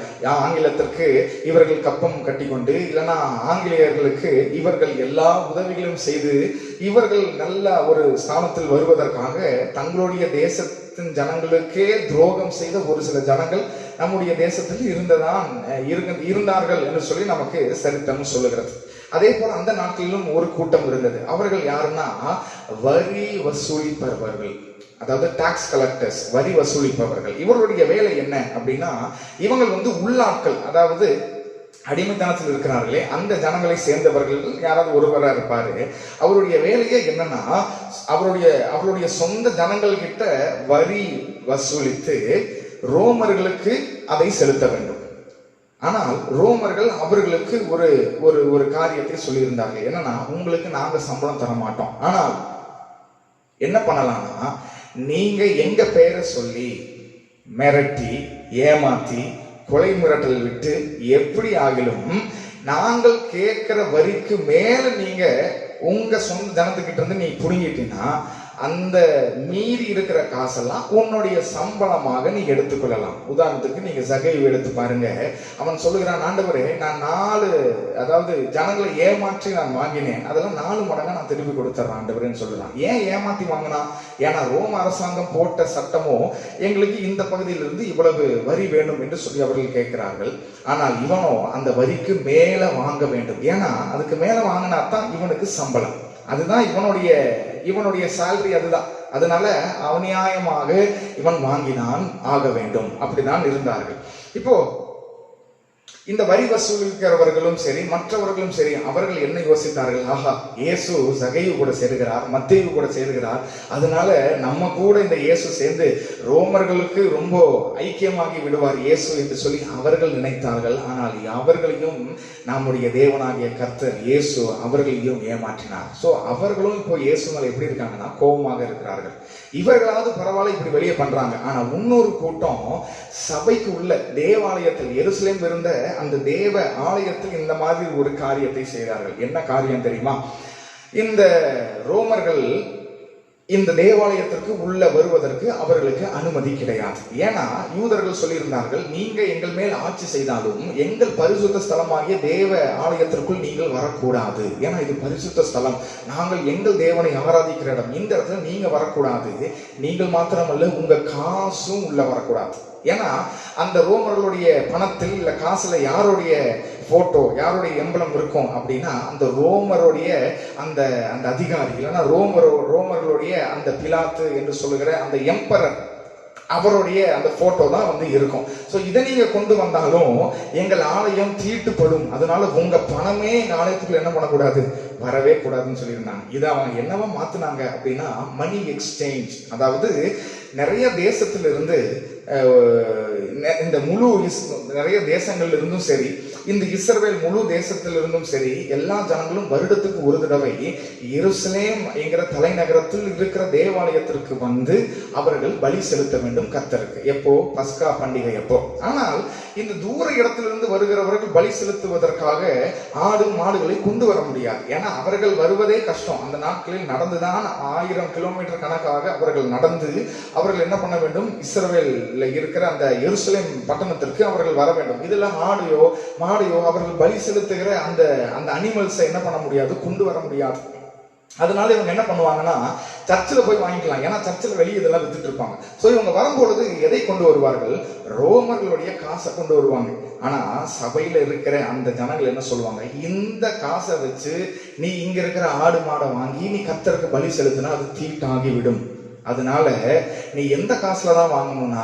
ஆங்கிலத்திற்கு இவர்கள் கப்பம் கட்டி கொண்டு, இல்லைன்னா ஆங்கிலேயர்களுக்கு இவர்கள் எல்லா உதவிகளும் செய்து இவர்கள் நல்ல ஒரு ஸ்தானத்தில் வருவதற்காக தங்களுடைய தேசத்தின் ஜனங்களுக்கே துரோகம் செய்த ஒரு சில ஜனங்கள் நம்முடைய தேசத்தில் இருந்தார்கள் என்று சொல்லி நமக்கு சரித்திரம் சொல்லுகிறது. அதே போல அந்த நாட்களிலும் ஒரு கூட்டம் இருந்தது. அவர்கள் யாருன்னா, வரி வசூலிப்பவர்கள், அதாவது டாக்ஸ் கலெக்டர்ஸ், வரி வசூலிப்பவர்கள். இவருடைய வேலை என்ன அப்படின்னா, இவங்கள் உள்ளாட்கள், அதாவது அடிமைத்தனத்தில் இருக்கிறார்களே அந்த ஜனங்களை சேர்ந்தவர்கள் யாராவது ஒருவரா இருப்பாரு. அவருடைய வேலையே என்னன்னா, அவருடைய சொந்த ஜனங்கள் கிட்ட வரி வசூலித்து ரோமர்களுக்கு அதை செலுத்த வேண்டும். ஆனால் ரோமர்கள் அவர்களுக்கு ஒரு காரியத்தை சொல்லியிருந்தார்கள். என்னன்னா, உங்களுக்கு நாங்க சம்பளம் தர மாட்டோம், ஆனால் என்ன பண்ணலாம்னா, நீங்க எங்க பெயரை சொல்லி மிரட்டி ஏமாத்தி கொலை மிரட்டல் விட்டு எப்படி ஆகிலும் நாங்கள் கேட்கிற வரிக்கு மேல நீங்க உங்க சொந்த ஜனத்துக்கிட்ட இருந்து நீ புடுங்கிட்டீங்கன்னா அந்த மீறி இருக்கிற காசெல்லாம் உன்னுடைய சம்பளமாக நீ எடுத்துக்கொள்ளலாம். உதாரணத்துக்கு நீங்க சகைவு எடுத்து பாருங்க. அவன் சொல்லுகிறான், ஆண்டவரே, நான் 4 அதாவது ஜனங்களை ஏமாற்றி நான் வாங்கினேன், அதெல்லாம் 4 மடங்கா நான் திருப்பி கொடுத்துறேன் ஆண்டவரேன்னு சொல்லுறான். ஏன் ஏமாத்தி வாங்கினா? ஏன்னா ரோம அரசாங்கம் போட்ட சட்டமோ எங்களுக்கு இந்த பகுதியிலிருந்து இவ்வளவு வரி வேண்டும் என்று சொல்லி அவர்கள் கேட்கிறார்கள். ஆனால் இவனோ அந்த வரிக்கு மேல வாங்க வேண்டும். ஏன்னா அதுக்கு மேல வாங்கினா தான் இவனுக்கு சம்பளம், அதுதான் இவனுடைய சேலரி, அதுதான். அதனால அநியாயமாக இவன் வாங்கினான் ஆக வேண்டும். அப்படிதான் இருந்தார்கள். இப்போ இந்த வரி வசூலிக்கிறவர்களும் சரி, மற்றவர்களும் சரி, அவர்கள் என்ன யோசித்தார்கள்? ஆஹா, இயேசு சகையு கூட சேருகிறார், மத்தேயு கூட சேருகிறார், அதனால நம்ம கூட இந்த இயேசு சேர்ந்து ரோமர்களுக்கு ரொம்ப ஐக்கியமாகி விடுவார் இயேசு என்று சொல்லி அவர்கள் நினைத்தார்கள். ஆனால் அவர்களையும் நம்முடைய தேவனாகிய கர்த்தர் இயேசு அவர்களையும் ஏமாற்றினார். சோ அவர்களும் இப்போ இயேசு மேல எப்படி இருக்காங்கன்னா கோபமாக இருக்கிறார்கள். இவர்களாவது பரவாயில்ல, இப்படி வெளியே பண்றாங்க. ஆனா இன்னொரு கூட்டம் சபைக்கு உள்ள தேவாலயத்தில், எருசலேம் இருந்த அந்த தேவ ஆலயத்தில் இந்த மாதிரி ஒரு காரியத்தை செய்தார்கள். என்ன காரியம் தெரியுமா? இந்த ரோமர்கள் இந்த தேவாலயத்திற்கு உள்ள வருவதற்கு அவர்களுக்கு அனுமதி கிடையாது. ஏன்னா யூதர்கள் சொல்லியிருந்தார்கள், நீங்க எங்கள் மேல் ஆட்சி செய்தாலும் எங்கள் பரிசுத்த ஸ்தலமாகிய தேவ ஆலயத்திற்குள் நீங்கள் வரக்கூடாது. ஏன்னா இது பரிசுத்த ஸ்தலம், நாங்கள் எங்கள் தேவனை ஆராதிக்கிற இடம், இந்த இடத்துல நீங்க வரக்கூடாது. நீங்கள் மாத்திரமல்ல, உங்க காசும் உள்ள வரக்கூடாது. ஏன்னா அந்த ரோமர்களுடைய பணத்தில் இல்ல காசுல யாருடைய போட்டோ, யாருடைய எம்பளம் இருக்கும் அப்படின்னா அந்த ரோமருடைய அந்த அந்த அதிகாரி, இல்லைன்னா ரோமர்களுடைய அந்த பிலாத்து என்று சொல்லுகிற அந்த எம்பரர், அவருடைய அந்த போட்டோ தான் வந்து இருக்கும். சோ இதை நீங்க கொண்டு வந்தாலும் எங்கள் ஆலயம் தீட்டுப்படும், அதனால உங்க பணமே எங்க ஆலயத்துக்குள்ள என்ன பண்ணக்கூடாது, வரவே கூடாதுன்னு சொல்லியிருந்தாங்க. இதை அவங்க என்னவா மாத்தினாங்க அப்படின்னா மணி எக்ஸ்சேஞ்ச். அதாவது நிறைய தேசத்திலிருந்து இந்த முழு நிறைய தேசங்கள்ல இருந்தும் சரி, இந்த இஸ்ரவேல் முழு தேசத்திலிருந்தும் சரி, எல்லா ஜனங்களும் வருடத்துக்கு ஒரு தடவை எருசலேம் என்கிற தலைநகரத்தில் இருக்கிற தேவாலயத்திற்கு வந்து அவர்கள் பலி செலுத்த வேண்டும் கர்த்தருக்கு. எப்போ? பஸ்கா பண்டிகை அப்போ. ஆனால் இந்த தூர இடத்திலிருந்து வருகிறவர்கள் பலி செலுத்துவதற்காக ஆடு மாடுகளை கொண்டு வர முடியாது. ஏன்னா அவர்கள் வருவதே கஷ்டம். அந்த நாட்களில் நடந்துதான் 1000 கிலோமீட்டர் கணக்காக அவர்கள் நடந்து அவர்கள் என்ன பண்ண வேண்டும், இஸ்ரவேல்ல இருக்கிற அந்த எருசலேம் பட்டணத்திற்கு அவர்கள் வர வேண்டும். இதுல ஆடையோ மாடையோ அவர்கள் பலி செலுத்துகிற அந்த அந்த அனிமல்ஸை என்ன பண்ண முடியாது, கொண்டு வர முடியாது. அதனால இவங்க என்ன பண்ணுவாங்கன்னா சர்ச்சில் போய் வாங்கிக்கலாம். ஏன்னா சர்ச்சில் வெளியே இதெல்லாம் வித்துட்டு இருப்பாங்க. சோ இவங்க வரும்பொழுது எதை கொண்டு வருவார்கள்? ரோமர்களுடைய காசை கொண்டு வருவாங்க. ஆனா சபையில இருக்கிற அந்த ஜனங்கள் என்ன சொல்லுவாங்க, இந்த காசை வச்சு நீ இங்க இருக்கிற ஆடு மாடை வாங்கி நீ கர்த்தருக்கு பலி செலுத்தினா அது தீட்டாகி விடும். அதனால நீ எந்த காசுல தான் வாங்கணும்னா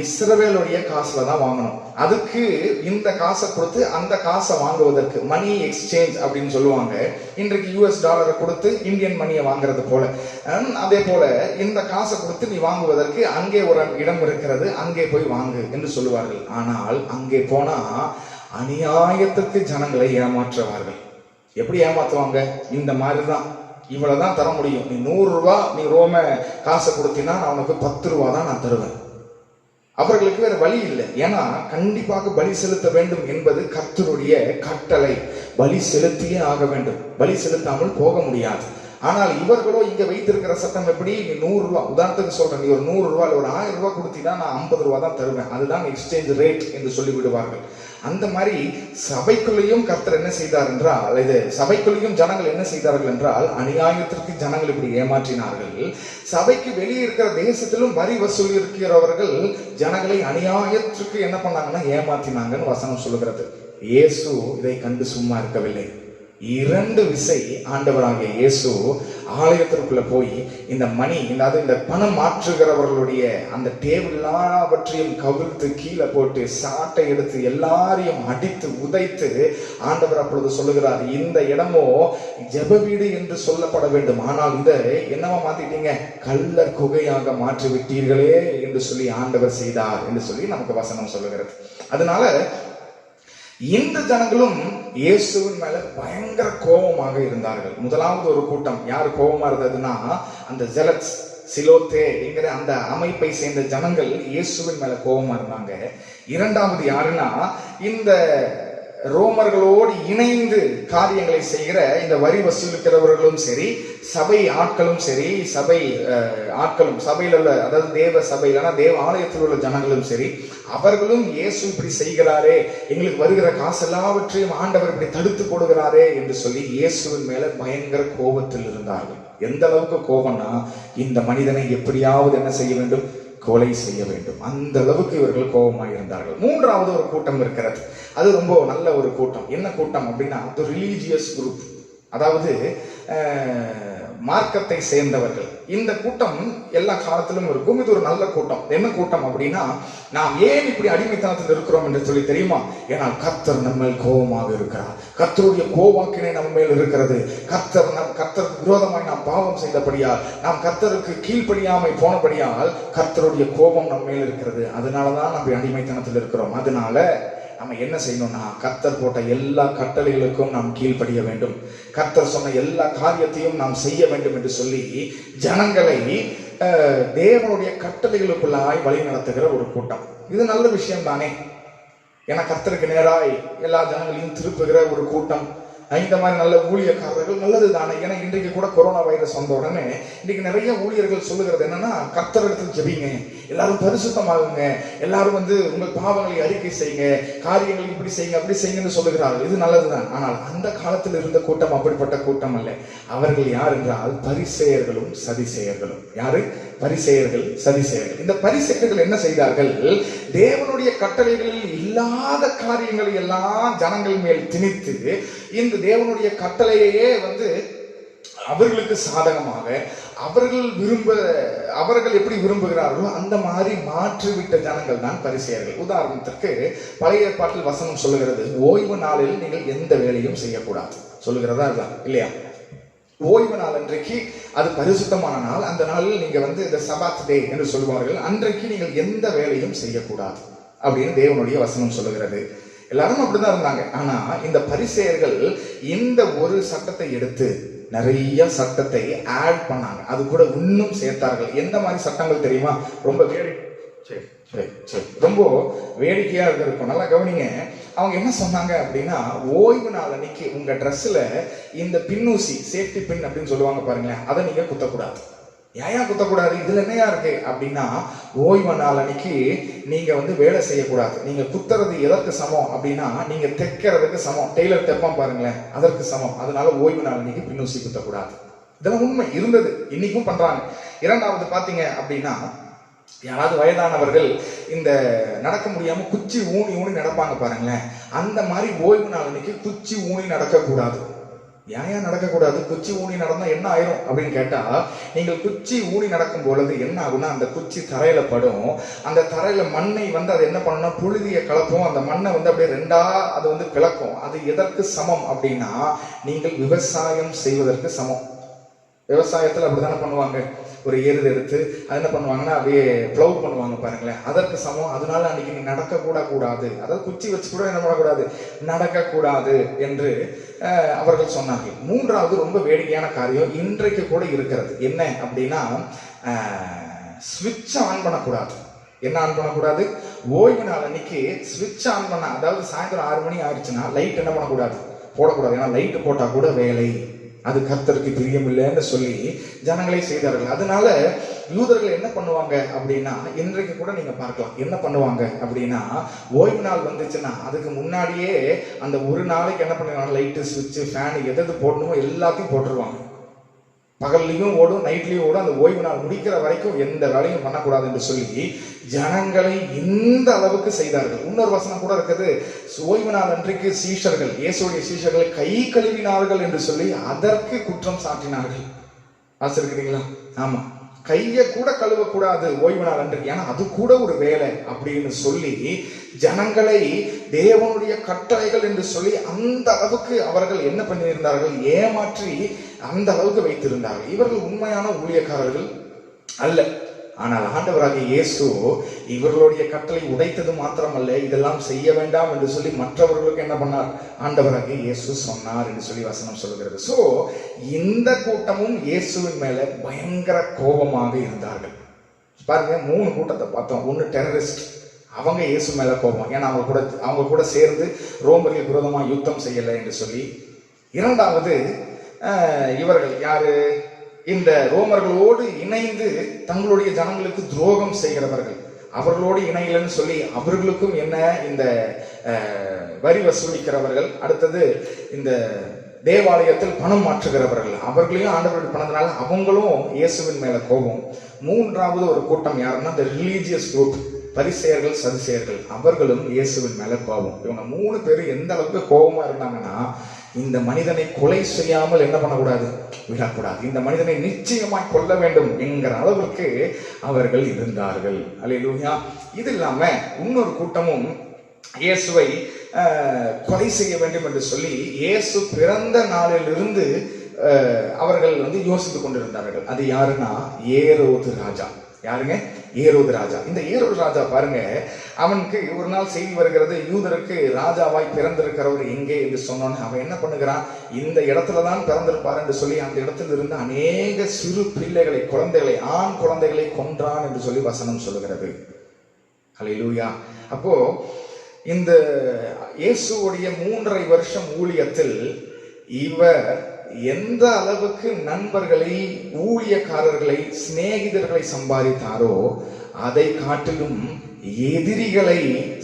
இஸ்ரவேலுடைய காசுல தான் வாங்கணும். அதுக்கு இந்த காசை கொடுத்து அந்த காசை வாங்குவதற்கு மணி எக்ஸ்சேஞ்ச் அப்படின்னு சொல்லுவாங்க. இன்றைக்கு US டாலரை கொடுத்து இந்தியன் மணியை வாங்குறது போல, அதே போல இந்த காசை கொடுத்து நீ வாங்குவதற்கு அங்கே ஒரு இடம் இருக்கிறது, அங்கே போய் வாங்கு என்று சொல்லுவார்கள். ஆனால் அங்கே போனா அநியாயத்துக்கு ஜனங்களை ஏமாற்றுவார்கள். எப்படி ஏமாத்துவாங்க? இந்த மாதிரிதான், இவ்வளவுதான் தர முடியும், நீ 100 ரூபாய் நீ ரோம காசை கொடுத்தீங்கன்னா நான் உனக்கு 10 ரூபாய் தான் நான் தருவேன். அவர்களுக்கு வேற வழி இல்லை. ஏன்னா கண்டிப்பாக பலி செலுத்த வேண்டும் என்பது கர்த்தருடைய கட்டளை. பலி செலுத்தியே ஆக வேண்டும், பலி செலுத்தாமல் போக முடியாது. ஆனால் இவர்களோ இங்க வைத்திருக்கிற சட்டம் எப்படி, நீ 100 ரூபாய், உதாரணத்துக்கு சொல்றேன், நீ ஒரு 100 ரூபாய் ஒரு 1000 ரூபாய் கொடுத்தீங்கன்னா நான் 50 ரூபாய் தான் தருவேன், அதுதான் எக்ஸ்சேஞ்ச் ரேட் என்று சொல்லி விடுவார்கள். அந்த மாதிரி சபைக்குள்ளேயும் கர்த்தர் என்ன செய்தார் என்றால், இது சபைக்குள்ளேயும் ஜனங்கள் என்ன செய்தார்கள் என்றால் அநியாயத்திற்கு ஜனங்கள் இப்படி ஏமாற்றினார்கள். சபைக்கு வெளியே இருக்கிற தேசத்திலும் வரி வசூல் இருக்கிறவர்கள் ஜனங்களை அநியாயத்திற்கு என்ன பண்ணாங்கன்னா ஏமாற்றினாங்கன்னு வசனம் சொல்லுகிறது. இயேசு இதை கண்டு சும்மா இருக்கவில்லை. 2 விசை ஆண்டவராகிய இயேசு ஆலயத்திற்குள்ள போய் இந்த மணி, இந்த பணம் மாற்றுகிறவர்களுடைய அந்த டேபிள் எல்லாவற்றையும் கவிழ்த்து கீழே போட்டு சாட்டை எடுத்து எல்லாரையும் அடித்து உதைத்து ஆண்டவர் அப்பொழுது சொல்லுகிறார், இந்த இடமோ ஜெப வீடு என்று சொல்லப்பட வேண்டும், ஆனால் இதை என்னவா மாத்திட்டீங்க, கள்ளர் குகையாக மாற்றி விட்டீர்களே என்று சொல்லி ஆண்டவர் செய்தார் என்று சொல்லி நமக்கு வசனம் சொல்லுகிறது. அதனால இந்த ஜனங்களும் இயேசுவின் மேல பயங்கர கோபமாக இருந்தார்கள். முதலாவது ஒரு கூட்டம் யார் கோபமா இருந்ததுன்னா அந்த ஜெலட்ஸ், சிலோத்தே என்கிற அந்த அமைப்பை சேர்ந்த ஜனங்கள் இயேசுவின் மேல கோபமா இருந்தாங்க. இரண்டாவது யாருன்னா இந்த ரோமர்களோடு இணைந்து காரியங்களை செய்கிற இந்த வரி வசூலிக்கிறவர்களும் சரி, சபை ஆட்களும் சரி, சபை ஆட்களும் சபையில் உள்ள, அதாவது தேவ சபையிலான தேவ ஆலயத்தில் உள்ள ஜனங்களும் சரி, அவர்களும் இயேசு இப்படி செய்கிறாரே, எங்களுக்கு வருகிற காசு எல்லாவற்றையும் ஆண்டவர் இப்படி தடுத்து போடுகிறாரே என்று சொல்லி இயேசுவின் மேல பயங்கர கோபத்தில் இருந்தார்கள். எந்த அளவுக்கு கோபம்னா இந்த மனிதனை எப்படியாவது என்ன செய்ய வேண்டும், கொலை செய்ய வேண்டும். அந்த அளவுக்கு இவர்கள் கோபமாக இருந்தார்கள். மூன்றாவது ஒரு கூட்டம் இருக்கிறது. அது ரொம்ப நல்ல ஒரு கூட்டம். என்ன கூட்டம் அப்படின்னா ரிலீஜியஸ் குரூப். அதாவது மார்க்கத்தை சேர்ந்தவர்கள். இந்த கூட்டம் எல்லா காலத்திலும் இருக்கும். இது ஒரு நல்ல கூட்டம். என்ன கூட்டம் அப்படின்னா, நாம் ஏன் இப்படி அடிமைத்தனத்தில் இருக்கிறோம் என்று சொல்லி தெரியுமா? ஏனால் கர்த்தர் நம்ம மேல் கோபமாக இருக்கிறார். கர்த்தருடைய கோவாக்கினை நம்ம மேல் இருக்கிறது. கர்த்தருக்கு விரோதமாய் நாம் பாவம் செய்தபடியால், நாம் கர்த்தருக்கு கீழ்ப்படியாமை போனபடியால் கர்த்தருடைய கோபம் நம்ம மேல் இருக்கிறது. அதனாலதான் நம்ம அடிமைத்தனத்தில் இருக்கிறோம். அதனால நம்ம என்ன செய்யணும்னா, கர்த்தர் போட்ட எல்லா கட்டளைகளுக்கும் நாம் கீழ்ப்படிய வேண்டும். கர்த்தர் சொன்ன எல்லா காரியத்தையும் நாம் செய்ய வேண்டும் என்று சொல்லி ஜனங்களை தேவனுடைய கட்டளைகளுக்குள்ளாய் வழி நடத்துகிற ஒரு கூட்டம். இது நல்ல விஷயம் தானே? ஏன்னா கர்த்தருக்கு நேராய் எல்லா ஜனங்களையும் திருப்புகிற ஒரு கூட்டம். இந்த மாதிரி நல்ல ஊழியக்காரர்கள் நல்லது தானே. ஏன்னா இன்றைக்கு கூட கொரோனா வைரஸ் வந்த உடனே இன்னைக்கு நிறைய ஊழியர்கள் சொல்லுகிறது என்னன்னா, கர்த்தரிடத்தில் ஜெபிங்க, எல்லாரும் பரிசுத்தமாகுங்க, எல்லாரும் உங்கள் பாவங்களை அறிக்கை செய்யுங்க, காரியங்களை இப்படி செய்யுங்க அப்படி செய்யுங்கன்னு சொல்லுகிறார்கள். இது நல்லதுதான். ஆனால் அந்த காலத்தில் இருந்த கூட்டம் அப்படிப்பட்ட கூட்டம் அல்ல. அவர்கள் யார் என்றால் பரிசேயர்களும் சதிசேயர்களும். யாரு? பரிசேயர்கள், சதிசேயர்கள். இந்த பரிசேயர்கள் என்ன செய்தார்கள்? தேவனுடைய கட்டளைகளில் இல்லாத காரியங்களை எல்லாம் ஜனங்கள் மேல் திணித்து இந்த தேவனுடைய கட்டளையே அவர்களுக்கு சாதகமாக அவர்கள் எப்படி விரும்புகிறார்களோ அந்த மாதிரி மாற்றிவிட்ட ஜனங்கள் தான் பரிசேயர்கள். உதாரணத்திற்கு பழைய ஏற்பாட்டில் வசனம் சொல்லுகிறது, ஓய்வு நாளில் நீங்கள் எந்த வேலையும் செய்யக்கூடாது சொல்லுகிறதா இல்லையா? ஓய்வு நாள் அன்றைக்கு அது பரிசுத்தமான நாள். அந்த நாளில் நீங்க இந்த சபாத் டே என்று சொல்லுவார்கள். அன்றைக்கு நீங்கள் எந்த வேலையும் செய்யக்கூடாது அப்படின்னு தேவனுடைய வசனம் சொல்லுகிறது. எல்லாரும் அப்படிதான் இருந்தாங்க. ஆனா இந்த பரிசேயர்கள் இந்த ஒரு சட்டத்தை எடுத்து நிறைய சட்டத்தை ஆட் பண்ணாங்க. அது கூட இன்னும் சேர்த்தார்கள். எந்த மாதிரி சட்டங்கள் தெரியுமா? ரொம்ப ரொம்ப வேடிக்கையா இருக்கும். நல்லா கவனிங்க. அவங்க என்ன சொன்னாங்க அப்படின்னா, ஓய்வு நாள் அன்னைக்கு உங்க ட்ரெஸ்ல இந்த பின்னூசி, சேஃப்டி பின் அப்படின்னு சொல்லுவாங்க பாருங்களேன், அதை நீங்க குத்தக்கூடாது. ஏன் குத்தக்கூடாது? இதுல என்னையா இருக்கு அப்படின்னா, ஓய்வு நாள் அன்னைக்கு நீங்க வேலை செய்யக்கூடாது. நீங்க குத்துறது எதற்கு சமம் அப்படின்னா, நீங்க தைக்கிறதுக்கு சமம். டெய்லர் தைப்பான் பாருங்களேன், அதற்கு சமம். அதனால ஓய்வு நாள் அன்னைக்கு பின்னூசி குத்தக்கூடாது. இதெல்லாம் உண்மை இருந்தது, இன்னைக்கும் பண்றாங்க. இரண்டாவது பாத்தீங்க அப்படின்னா, யாராவது வயதானவர்கள் இந்த நடக்க முடியாம குச்சி ஊனி ஊனி நடப்பாங்க பாருங்களேன், அந்த மாதிரி ஓய்வு நாள் அன்னைக்கு குச்சி ஊனி நடக்கக்கூடாது. ஏன் நடக்கக்கூடாது? குச்சி ஊனி நடந்தா என்ன ஆயிரும் அப்படின்னு கேட்டா, நீங்கள் குச்சி ஊனி நடக்கும் பொழுது என்ன ஆகும்னா, அந்த குச்சி தரையில படும். அந்த தரையில மண்ணை அது என்ன பண்ணணும்னா, புழுதியை கலப்பும். அந்த மண்ணை அப்படியே ரெண்டா அது பிளக்கும். அது எதற்கு சமம் அப்படின்னா, நீங்கள் விவசாயம் செய்வதற்கு சமம். விவசாயத்தில் அப்படித்தானே பண்ணுவாங்க. ஒரு எருது எடுத்து அது என்ன பண்ணுவாங்கன்னா அப்படியே ப்ளவ் பண்ணுவாங்க பாருங்களேன், அதற்கு சமம். அதனால அன்னைக்கு நீ நடக்கக்கூடாது, அதாவது குச்சி வச்சு கூட என்ன பண்ணக்கூடாது, நடக்கக்கூடாது என்று அவர்கள் சொன்னார்கள். மூன்றாவது ரொம்ப வேடிக்கையான காரியம் இன்றைக்கு கூட இருக்கிறது. என்ன அப்படின்னா, ஸ்விட்ச் ஆன் பண்ணக்கூடாது. என்ன ஆன் பண்ணக்கூடாது? ஓய்வு நாள் அன்னைக்கு ஸ்விட்ச் ஆன் பண்ண, அதாவது சாயந்தரம் 6 மணி ஆயிடுச்சுன்னா லைட் என்ன பண்ணக்கூடாது, போடக்கூடாது. ஏன்னா லைட்டு போட்டா கூட வேலை, அது கர்த்தருக்கு பிரியமில்லைன்னு சொல்லி ஜனங்களே செய்தார்கள். அதனால யூதர்கள் என்ன பண்ணுவாங்க அப்படின்னா, இன்றைக்கு கூட நீங்க பார்க்கலாம், என்ன பண்ணுவாங்க அப்படின்னா, ஓய்வு நாள் வந்துச்சுன்னா அதுக்கு முன்னாடியே அந்த ஒரு நாளைக்கு என்ன பண்ணுவாங்க, லைட்டு, சுவிட்சு, ஃபேனு எது போடணுமோ எல்லாத்தையும் போட்டுருவாங்க. பகல்லையும் ஓடும், நைட்லையும் ஓடும். அந்த ஓய்வு நாள் முடிக்கிற வரைக்கும் எந்த வேலையும் பண்ணக்கூடாது என்று சொல்லி ஜனங்களை இந்த அளவுக்கு செய்தார்கள். இன்னொரு வசனம் கூட இருக்குது, ஓய்வு நாள் அன்றைக்கு சீஷர்கள், இயேசுடைய சீஷர்கள் கை கழுவினார்கள் என்று சொல்லி அதற்கு குற்றம் சாட்டினார்கள். ஆசிரியர்களா? ஆமா, கையை கூட கழுவக்கூடாது ஓய்வு நாள் அன்றைக்கு, ஏன்னா அது கூட ஒரு வேலை அப்படின்னு சொல்லி ஜனங்களை தேவனுடைய கட்டளைகள் என்று சொல்லி அந்த அளவுக்கு அவர்கள் என்ன பண்ணியிருந்தார்கள், ஏமாற்றி அந்த அளவுக்கு வைத்திருந்தார்கள். இவர்கள் உண்மையான ஊழியக்காரர்கள் அல்ல. ஆனால் ஆண்டவராகிய இயேசு இவர்களுடைய கட்டளை உடைத்தது மாத்திரமல்ல, இதெல்லாம் செய்ய வேண்டாம் என்று சொல்லி மற்றவர்களுக்கு என்ன பண்ணார், ஆண்டவராகிய இயேசு சொன்னார் என்று சொல்லி வசனம் சொல்லுகிறது. சோ இந்த கூட்டமும் இயேசுவின் மேல பயங்கர கோபமாக இருந்தார்கள். பாருங்க, 3 கூட்டத்தை பார்த்தோம். ஒன்னு டெரரிஸ்ட், அவங்க இயேசு மேல கோபம், ஏன்னா அவங்க கூட சேர்ந்து ரோமர்களுக்கு விரோதமா யுத்தம் செய்யலை என்று சொல்லி. இரண்டாவது, இவர்கள் யாரு, இந்த ரோமர்களோடு இணைந்து தங்களுடைய ஜனங்களுக்கு துரோகம் செய்கிறவர்கள், அவர்களோடு இணையிலன்னு சொல்லி அவர்களுக்கும் என்ன, இந்த வரி வசூலிக்கிறவர்கள். அடுத்தது இந்த தேவாலயத்தில் பணம் மாற்றுகிறவர்கள், அவர்களையும் ஆண்டவர்கள் பண்ணதுனால அவங்களும் இயேசுவின் மேல கோபம். மூன்றாவது ஒரு கூட்டம் யாருன்னா, இந்த ரிலீஜியஸ் குரூப், பரிசேயர்கள், சதுசேயர்கள், அவர்களும் இயேசுவின் மேல கோபம். இவங்க 3 பேரும் எந்த அளவுக்கு கோபமா இருந்தாங்கன்னா, இந்த மனிதனை கொலை செய்யாமல் என்ன பண்ணக்கூடாது, விடக்கூடாது, இந்த மனிதனை நிச்சயமாய் கொல்ல வேண்டும் என்கிற அளவுக்கு அவர்கள் இருந்தார்கள். அல்லேலூயா. இது இல்லாம இன்னொரு கூட்டமும் இயேசுவை கொலை செய்ய வேண்டும் என்று சொல்லி இயேசு பிறந்த நாளிலிருந்து அவர்கள் யோசித்துக் கொண்டிருந்தார்கள். அது யாருன்னா ஏரோது ராஜா. யாருங்க? ஏரோது ராஜா. இந்த ஏரோது ராஜா பாருங்க, அவனுக்கு ஒரு நாள் செய்தி வருகிறது, யூதருக்கு ராஜாவாய் பிறந்திருக்கிறவர் எங்கே என்று சொன்னோன்னு அவன் என்ன பண்ணுகிறான், இந்த இடத்துலதான் பிறந்திருப்பார் என்று சொல்லி அந்த இடத்துல இருந்து அநேக சிறு பிள்ளைகளை, குழந்தைகளை, ஆண் குழந்தைகளை கொன்றான் என்று சொல்லி வசனம் சொல்லுகிறது. அல்லேலூயா. அப்போ இந்த இயேசுவுடைய 3.5 வருஷம் ஊழியத்தில் இவர் எந்த அளவுக்கு நண்பர்களை, ஊழியக்காரர்களை, சிநேகிதர்களை சம்பாதித்தாரோ அதை காட்டிலும் எதிரிகளை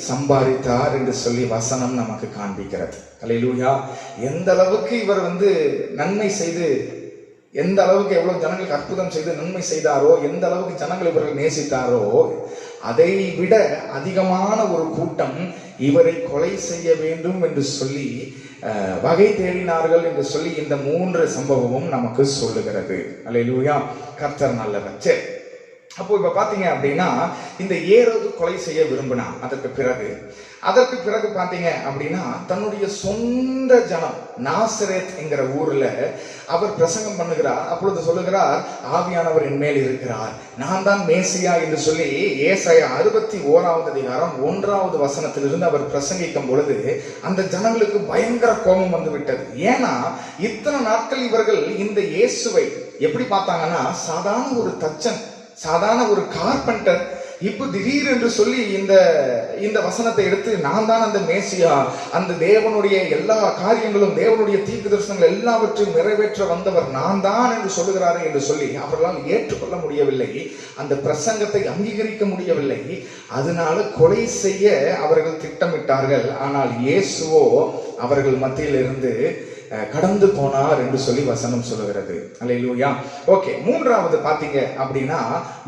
சம்பாதித்தார் என்று சொல்லி வசனம் நமக்கு காண்பிக்கிறது. அல்லேலூயா. எந்த அளவுக்கு இவர் நன்மை செய்து, எந்த அளவுக்கு எவ்வளவு ஜனங்களுக்கு அற்புதம் செய்து நன்மை செய்தாரோ, எந்த அளவுக்கு ஜனங்கள் இவர்கள் நேசித்தாரோ, அதை விட அதிகமான ஒரு கூட்டம் இவரை கொலை செய்ய வேண்டும் என்று சொல்லி வகை தேடினார்கள் என்று சொல்லி இந்த 3 சம்பவமும் நமக்கு சொல்லுகிறது. அல்லேலூயா. கர்த்தர் நல்லவர். சரி, அப்போ இப்ப பாத்தீங்க அப்படின்னா இந்த ஏரோது கொலை செய்ய விரும்பினான். அதற்கு பிறகு பாத்தீங்க அப்படின்னா தன்னுடைய சொந்த ஜனம் நாசரேத் என்கிற ஊர்ல அவர் பிரசங்கம் பண்ணுகிறார். அப்பொழுது சொல்லுகிறார், ஆவியானவர் என் மேல் இருக்கிறார், நான் தான் மேசியா என்று சொல்லி ஏசாயா 61வது அதிகாரம் 1வது வசனத்திலிருந்து அவர் பிரசங்கிக்கும் பொழுது அந்த ஜனங்களுக்கு பயங்கர கோபம் வந்து விட்டது. ஏன்னா இத்தனை நாட்கள் இவர்கள் இந்த இயேசுவை எப்படி பார்த்தாங்கன்னா, சாதாரண ஒரு தச்சன், சாதாரண ஒரு கார்பெண்டர். இப்ப திடீர் என்று சொல்லி இந்த வசனத்தை எடுத்து நான் தான் அந்த மேசியா, அந்த தேவனுடைய எல்லா காரியங்களும், தேவனுடைய தீர்க்க தரிசனங்கள் எல்லாவற்றையும் நிறைவேற்ற வந்தவர் நான் தான் என்று சொல்லுகிறாரு என்று சொல்லி அவர்களால் ஏற்றுக்கொள்ள முடியவில்லை. அந்த பிரசங்கத்தை அங்கீகரிக்க முடியவில்லை. அதனால கொலை செய்ய அவர்கள் திட்டமிட்டார்கள். ஆனால் இயேசுவோ அவர்கள் மத்தியில் இருந்து கடந்து போனார் என்று சொல்லி வசனம் சொல்லுகிறது. அல்லேலூயா. ஓகே, 3வது பாத்தீங்க அப்படின்னா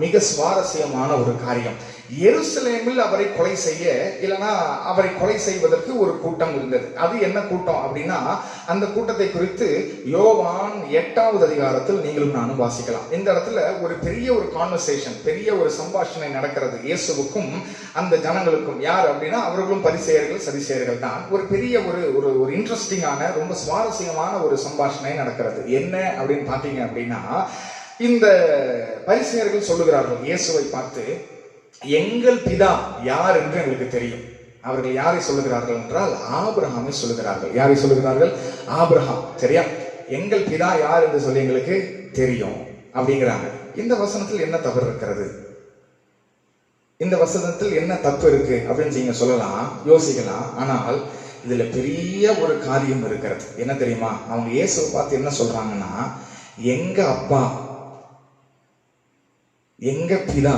மிக சுவாரஸ்யமான ஒரு காரியம். எருசலேமில் அவரை கொலை செய்ய, இல்லைன்னா அவரை கொலை செய்வதற்கு ஒரு கூட்டம் இருந்தது. அது என்ன கூட்டம் அப்படின்னா, அந்த கூட்டத்தை குறித்து யோவான் 8வது அதிகாரத்தில் நீங்களும் நானும் வாசிக்கலாம். இந்த இடத்துல ஒரு பெரிய ஒரு கான்வர்சேஷன், பெரிய ஒரு சம்பாஷணை நடக்கிறது இயேசுவுக்கும் அந்த ஜனங்களுக்கும். யார் அப்படின்னா அவர்களும் பரிசேயர்கள், சதிசேயர்கள் தான். ஒரு பெரிய ஒரு இன்ட்ரெஸ்டிங்கான, ரொம்ப சுவாரஸ்யமான ஒரு சம்பாஷணை நடக்கிறது. என்ன அப்படின்னு பாத்தீங்க அப்படின்னா, இந்த பரிசேயர்கள் சொல்லுகிறார்கள் இயேசுவை பார்த்து, எங்கள் பிதா யார் என்று எங்களுக்கு தெரியும். அவர்கள் யாரை சொல்லுகிறார்கள் என்றால் ஆபிரகாமை சொல்லுகிறார்கள். யாரை சொல்லுகிறார்கள்? ஆபிரகாம். சரியா? எங்கள் பிதா யார் என்று சொல்லி எங்களுக்கு தெரியும் அப்படிங்கிறாங்க. இந்த வசனத்தில் என்ன தவறு இருக்கிறது? இந்த வசனத்தில் என்ன தப்பு இருக்கு அப்படின்னு நீங்க சொல்லலாம், யோசிக்கலாம். ஆனால் இதுல பெரிய ஒரு காரியம் இருக்கிறது. என்ன தெரியுமா? அவங்க இயேசுவை பார்த்து என்ன சொல்றாங்கன்னா, எங்க அப்பா, எங்க பிதா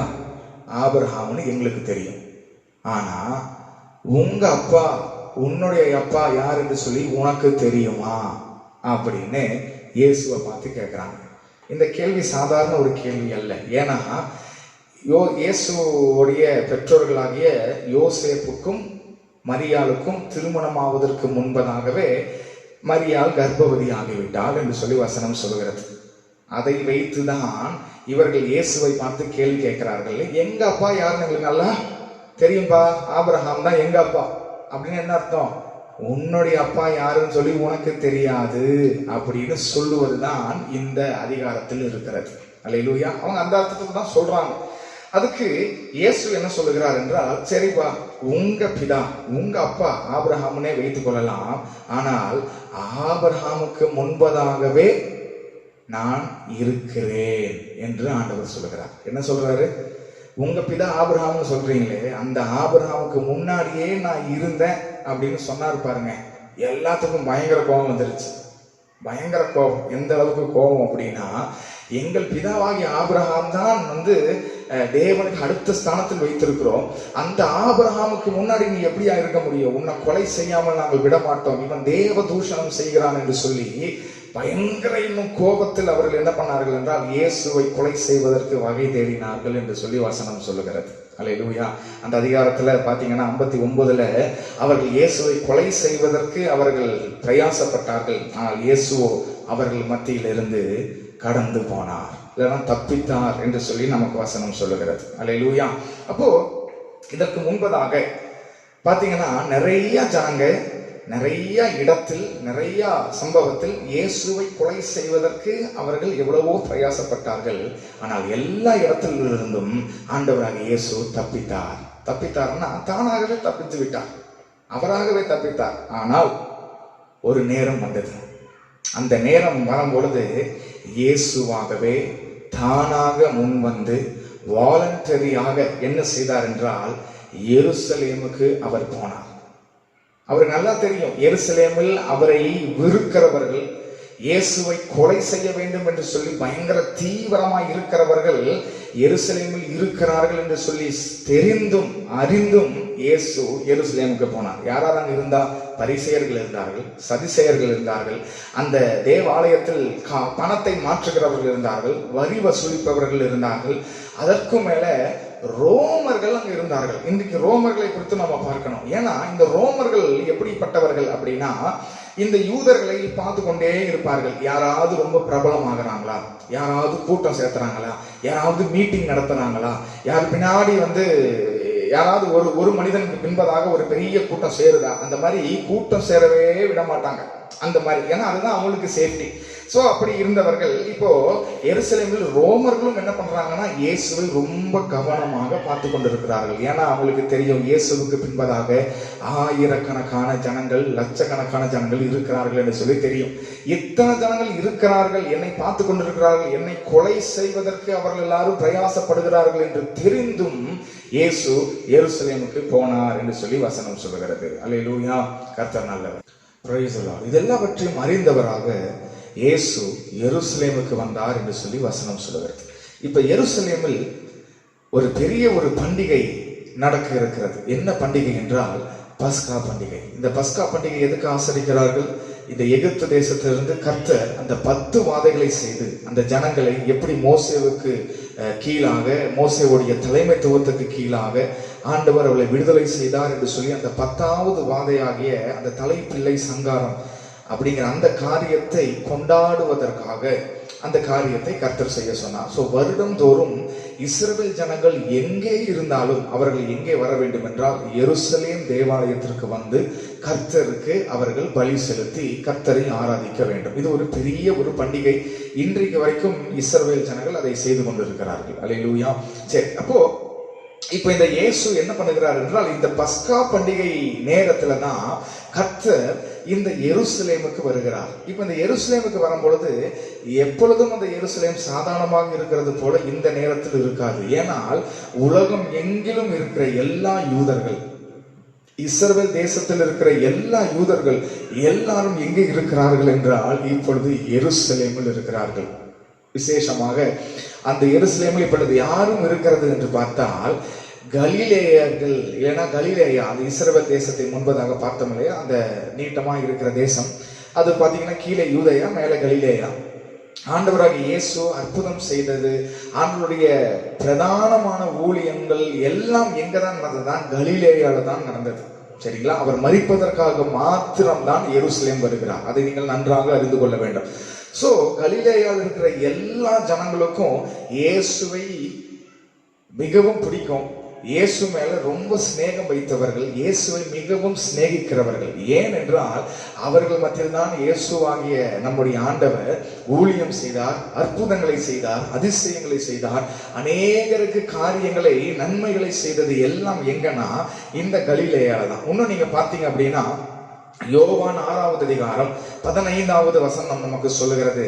ஆபிரகாம்னு எங்களுக்கு தெரியும், ஆனா உங்க அப்பா, உன்னுடைய அப்பா யார் என்று சொல்லி உனக்கு தெரியுமா அப்படின்னு இயேசுவை பார்த்து கேட்கிறாங்க. இந்த கேள்வி சாதாரண ஒரு கேள்வி அல்ல. ஏன்னா இயேசுடைய பெற்றோர்களாகிய யோசேப்புக்கும் மரியாளுக்கும் திருமணமாவதற்கு முன்பதாகவே மரியாள் கர்ப்பவதி ஆகிவிட்டாள் என்று சொல்லி வசனம் சொல்கிறது. அதை வைத்துதான் இவர்கள் இயேசுவை பார்த்து கேள்வி கேட்கிறார்கள். எங்க அப்பா யாருன்னு எங்களுக்கு நல்லா தெரியும்பா, ஆபிரகாம் தான் எங்க அப்பா. அப்படின்னு என்ன அர்த்தம்? உன்னுடைய அப்பா யாருன்னு சொல்லி உனக்கு தெரியாது அப்படின்னு சொல்லுவதுதான் இந்த அதிகாரத்தில் இருக்கிறது. அல்லேலூயா. அவங்க அந்த அர்த்தத்தை தான் சொல்றாங்க. அதுக்கு இயேசு என்ன சொல்லுகிறார் என்றால், சரிப்பா, உங்க பிதா, உங்க அப்பா ஆபிரகாமுனே வைத்துக் கொள்ளலாம், ஆனால் ஆபிரகாமுக்கு முன்பதாகவே நான் இருக்கிறேன் என்று ஆண்டவர் சொல்லுகிறார். என்ன சொல்றாரு? உங்க பிதா ஆபிரகாம்னு சொல்றீங்களே, அந்த ஆபிரகாமுக்கு முன்னாடியே நான் இருந்தேன் அப்படின்னு சொன்னார் பாருங்க. எல்லாத்துக்கும் பயங்கர கோபம் வந்துருச்சு. பயங்கர கோபம். எந்த அளவுக்கு கோபம் அப்படின்னா, எங்கள் பிதாவாகிய ஆபிரகாம் தான் தேவனுக்கு அடுத்த ஸ்தானத்தில் வைத்திருக்கிறோம். அந்த ஆபிரகாமுக்கு முன்னாடி நீ எப்படியா இருக்க முடியும்? உன்னை கொலை செய்யாமல் நாங்கள் விட மாட்டோம், இவன் தேவ தூஷணம் செய்கிறான் என்று சொல்லி பயங்கர இன்னும் கோபத்தில் அவர்கள் என்ன பண்ணார்கள் என்றால் இயேசுவை கொலை செய்வதற்கு வகை தேடினார்கள் என்று சொல்லி வசனம் சொல்லுகிறது. அல்லேலூயா. அந்த அதிகாரத்துல பாத்தீங்கன்னா 59ல அவர்கள் இயேசுவை கொலை செய்வதற்கு அவர்கள் பிரயாசப்பட்டார்கள். ஆனால் இயேசுவோ அவர்கள் மத்தியில் இருந்து கடந்து போனார், இல்லைன்னா தப்பித்தார் என்று சொல்லி நமக்கு வசனம் சொல்லுகிறது. அல்லேலூயா. அப்போ இதற்கு முன்பதாக பாத்தீங்கன்னா நிறைய ஜனங்க நிறைய இடத்தில் நிறைய சம்பவத்தில் இயேசுவை கொலை செய்வதற்கு அவர்கள் எவ்வளவோ பிரயாசப்பட்டார்கள். ஆனால் எல்லா இடத்திலிருந்தும் ஆண்டவராக இயேசு தப்பித்தார். தப்பித்தார்னா தானாகவே தப்பித்து விட்டார், அவராகவே தப்பித்தார். ஆனால் ஒரு நேரம் வந்தது. அந்த நேரம் வரும்பொழுது இயேசுவாகவே தானாக முன் வந்து வாலண்டரியாக என்ன செய்தார் என்றால் எருசலேமுக்கு அவர் போனார். அவருக்கு நல்லா தெரியும், எருசலேமில் அவரை வெறுக்கிறவர்கள், இயேசுவை கொலை செய்ய வேண்டும் என்று சொல்லி பயங்கர தீவிரமாய் இருக்கிறவர்கள் எருசலேமில் இருக்கிறார்கள் என்று சொல்லி தெரிந்தும் அறிந்தும் இயேசு எருசலேமுக்கு போனார். யாராவது அங்கு இருந்தா? பரிசேயர்கள் இருந்தார்கள், சதிசேயர்கள் இருந்தார்கள், அந்த தேவாலயத்தில் பணத்தை மாற்றுகிறவர்கள் இருந்தார்கள், வரி வசூலிப்பவர்கள் இருந்தார்கள், அதற்கும் மேல ரோமர்கள் அங்க இருந்தார்கள். இன்றைக்கு ரோமர்களை குறித்து நம்ம பார்க்கணும். ஏன்னா இந்த ரோமர்கள் எப்படிப்பட்டவர்கள் அப்படின்னா, இந்த யூதர்களை பார்த்து கொண்டே இருப்பார்கள். யாராவது ரொம்ப பிரபலமாகறாங்களா, யாராவது கூட்டம் சேர்த்துறாங்களா, யாராவது மீட்டிங் நடத்துறாங்களா, யார் பின்னாடி யாராவது ஒரு மனிதனுக்கு பின்பதாக ஒரு பெரிய கூட்டம் சேருதா, அந்த மாதிரி கூட்டம் சேரவே விட மாட்டாங்க. அந்த மாதிரி, ஏன்னா அதுதான் அவங்களுக்கு சேஃப்டி. சோ அப்படி இருந்தவர்கள் இப்போ எருசலேமில் ரோமர்களும் என்ன பண்றாங்கன்னா இயேசுவை ரொம்ப கவனமாக பார்த்து கொண்டிருக்கிறார்கள். ஏன்னா அவங்களுக்கு தெரியும் இயேசுவுக்கு பின்பதாக ஆயிரக்கணக்கான ஜனங்கள், லட்சக்கணக்கான ஜனங்கள் இருக்கிறார்கள் என்று சொல்லி தெரியும். இத்தனை ஜனங்கள் இருக்கிறார்கள், என்னை பார்த்து கொண்டிருக்கிறார்கள், என்னை கொலை செய்வதற்கு அவர்கள் எல்லாரும் பிரயாசப்படுகிறார்கள் என்று தெரிந்தும் இயேசு எருசலேமுக்கு போனார் என்று சொல்லி வசனம் சொல்லுகிறது. அல்லேலூயா. கர்த்தர் நல்லவர். Praise the Lord. இதெல்லாவற்றையும் அறிந்தவராக இயேசு எருசலேமுக்கு வந்தார் என்று சொல்லி வசனம் சொல்லுகிறது. இப்ப எருசலேமில் ஒரு பெரிய ஒரு பண்டிகை நடக்க இருக்கிறது. என்ன பண்டிகை என்றால் பஸ்கா பண்டிகை. இந்த பஸ்கா பண்டிகை எதுக்கு ஆசரிக்கிறார்கள்? இந்த எகிப்து தேசத்திலிருந்து கர்த்தர் அந்த 10 வாதைகளை செய்து அந்த ஜனங்களை எப்படி மோசேவுக்கு கீழாக, மோசேவுடைய தலைமைத்துவத்துக்கு கீழாக ஆண்டவர் அவளை விடுதலை செய்தார் என்று சொல்லி அந்த 10வது வாதையாகிய அந்த தலைப்பிள்ளை சங்காரம் அப்படிங்கிற அந்த காரியத்தை கொண்டாடுவதற்காக அந்த காரியத்தை கர்த்தர் செய்ய சொன்னார். சோ வருடம் தோறும் இஸ்ரவேல் ஜனங்கள் எங்கே இருந்தாலும் அவர்கள் எங்கே வர வேண்டும் என்றால் எருசலேம் தேவாலயத்திற்கு வந்து கர்த்தருக்கு அவர்கள் பலி செலுத்தி கர்த்தரை ஆராதிக்க வேண்டும். இது ஒரு பெரிய ஒரு பண்டிகை. இன்றைக்கு வரைக்கும் இஸ்ரவேல் ஜனங்கள் அதை செய்து கொண்டிருக்கிறார்கள். அல்லேலூயா. சரி, அப்போ இப்ப இந்த இயேசு என்ன பண்ணுகிறார் என்றால் இந்த பஸ்கா பண்டிகை நேரத்துல தான் கர்த்தர் இந்த எருசலேமுக்கு வருகிறார். இப்ப இந்த எருசலேமுக்கு வரும்பொழுது எப்பொழுதும் அந்த எருசலேம் சாதாரணமாக இருக்கிறது போல இந்த நேரத்தில் இருக்காது. ஏனால் உலகம் எங்கிலும் இருக்கிற எல்லா யூதர்கள், இஸ்ரவேல் தேசத்தில் இருக்கிற எல்லா யூதர்கள் எல்லாரும் எங்கே இருக்கிறார்கள் என்றால் இப்பொழுது எருசலேமில் இருக்கிறார்கள். விசேஷமாக அந்த எருசலேமில் இப்பொழுது யாரும் இருக்கிறது என்று பார்த்தால் கலிலேயர்கள், இல்லைன்னா கலிலேயா, அந்த இஸ்ரவேல் தேசத்தை முன்பதாக பார்த்தோம் இல்லையா, அந்த நீட்டமா இருக்கிற தேசம், அது பார்த்தீங்கன்னா கீழே யூதேயா, மேலே கலிலேயா. ஆண்டவராக இயேசு அற்புதம் செய்தது, ஆண்டவருடைய பிரதானமான ஊழியங்கள் எல்லாம் எங்கதான் நடந்ததுதான்? கலிலேயால தான் நடந்தது. சரிங்களா? அவர் மரிப்பதற்காக மாத்திரம்தான் எருசலேம் வருகிறார். அதை நீங்கள் நன்றாக அறிந்து கொள்ள வேண்டும். சோ கலிலேயாவில் இருக்கிற எல்லா ஜனங்களுக்கும் இயேசுவை மிகவும் பிடிக்கும். இயேசு மேல ரொம்ப சிநேகம் வைத்தவர்கள், இயேசுவை மிகவும் சிநேகிக்கிறவர்கள். ஏன் என்றால் அவர்கள் மத்தியில் தான் இயேசுவாகிய நம்முடைய ஆண்டவர் ஊழியம் செய்தார், அற்புதங்களை செய்தார், அதிசயங்களை செய்தார், அநேகருக்கு காரியங்களை, நன்மைகளை செய்தது எல்லாம் எங்கன்னா இந்த கலிலேயால தான். இன்னும் நீங்க பார்த்தீங்க அப்படின்னா யோவான் 6வது அதிகாரம் 15வது வசனம் நமக்கு சொல்லுகிறது,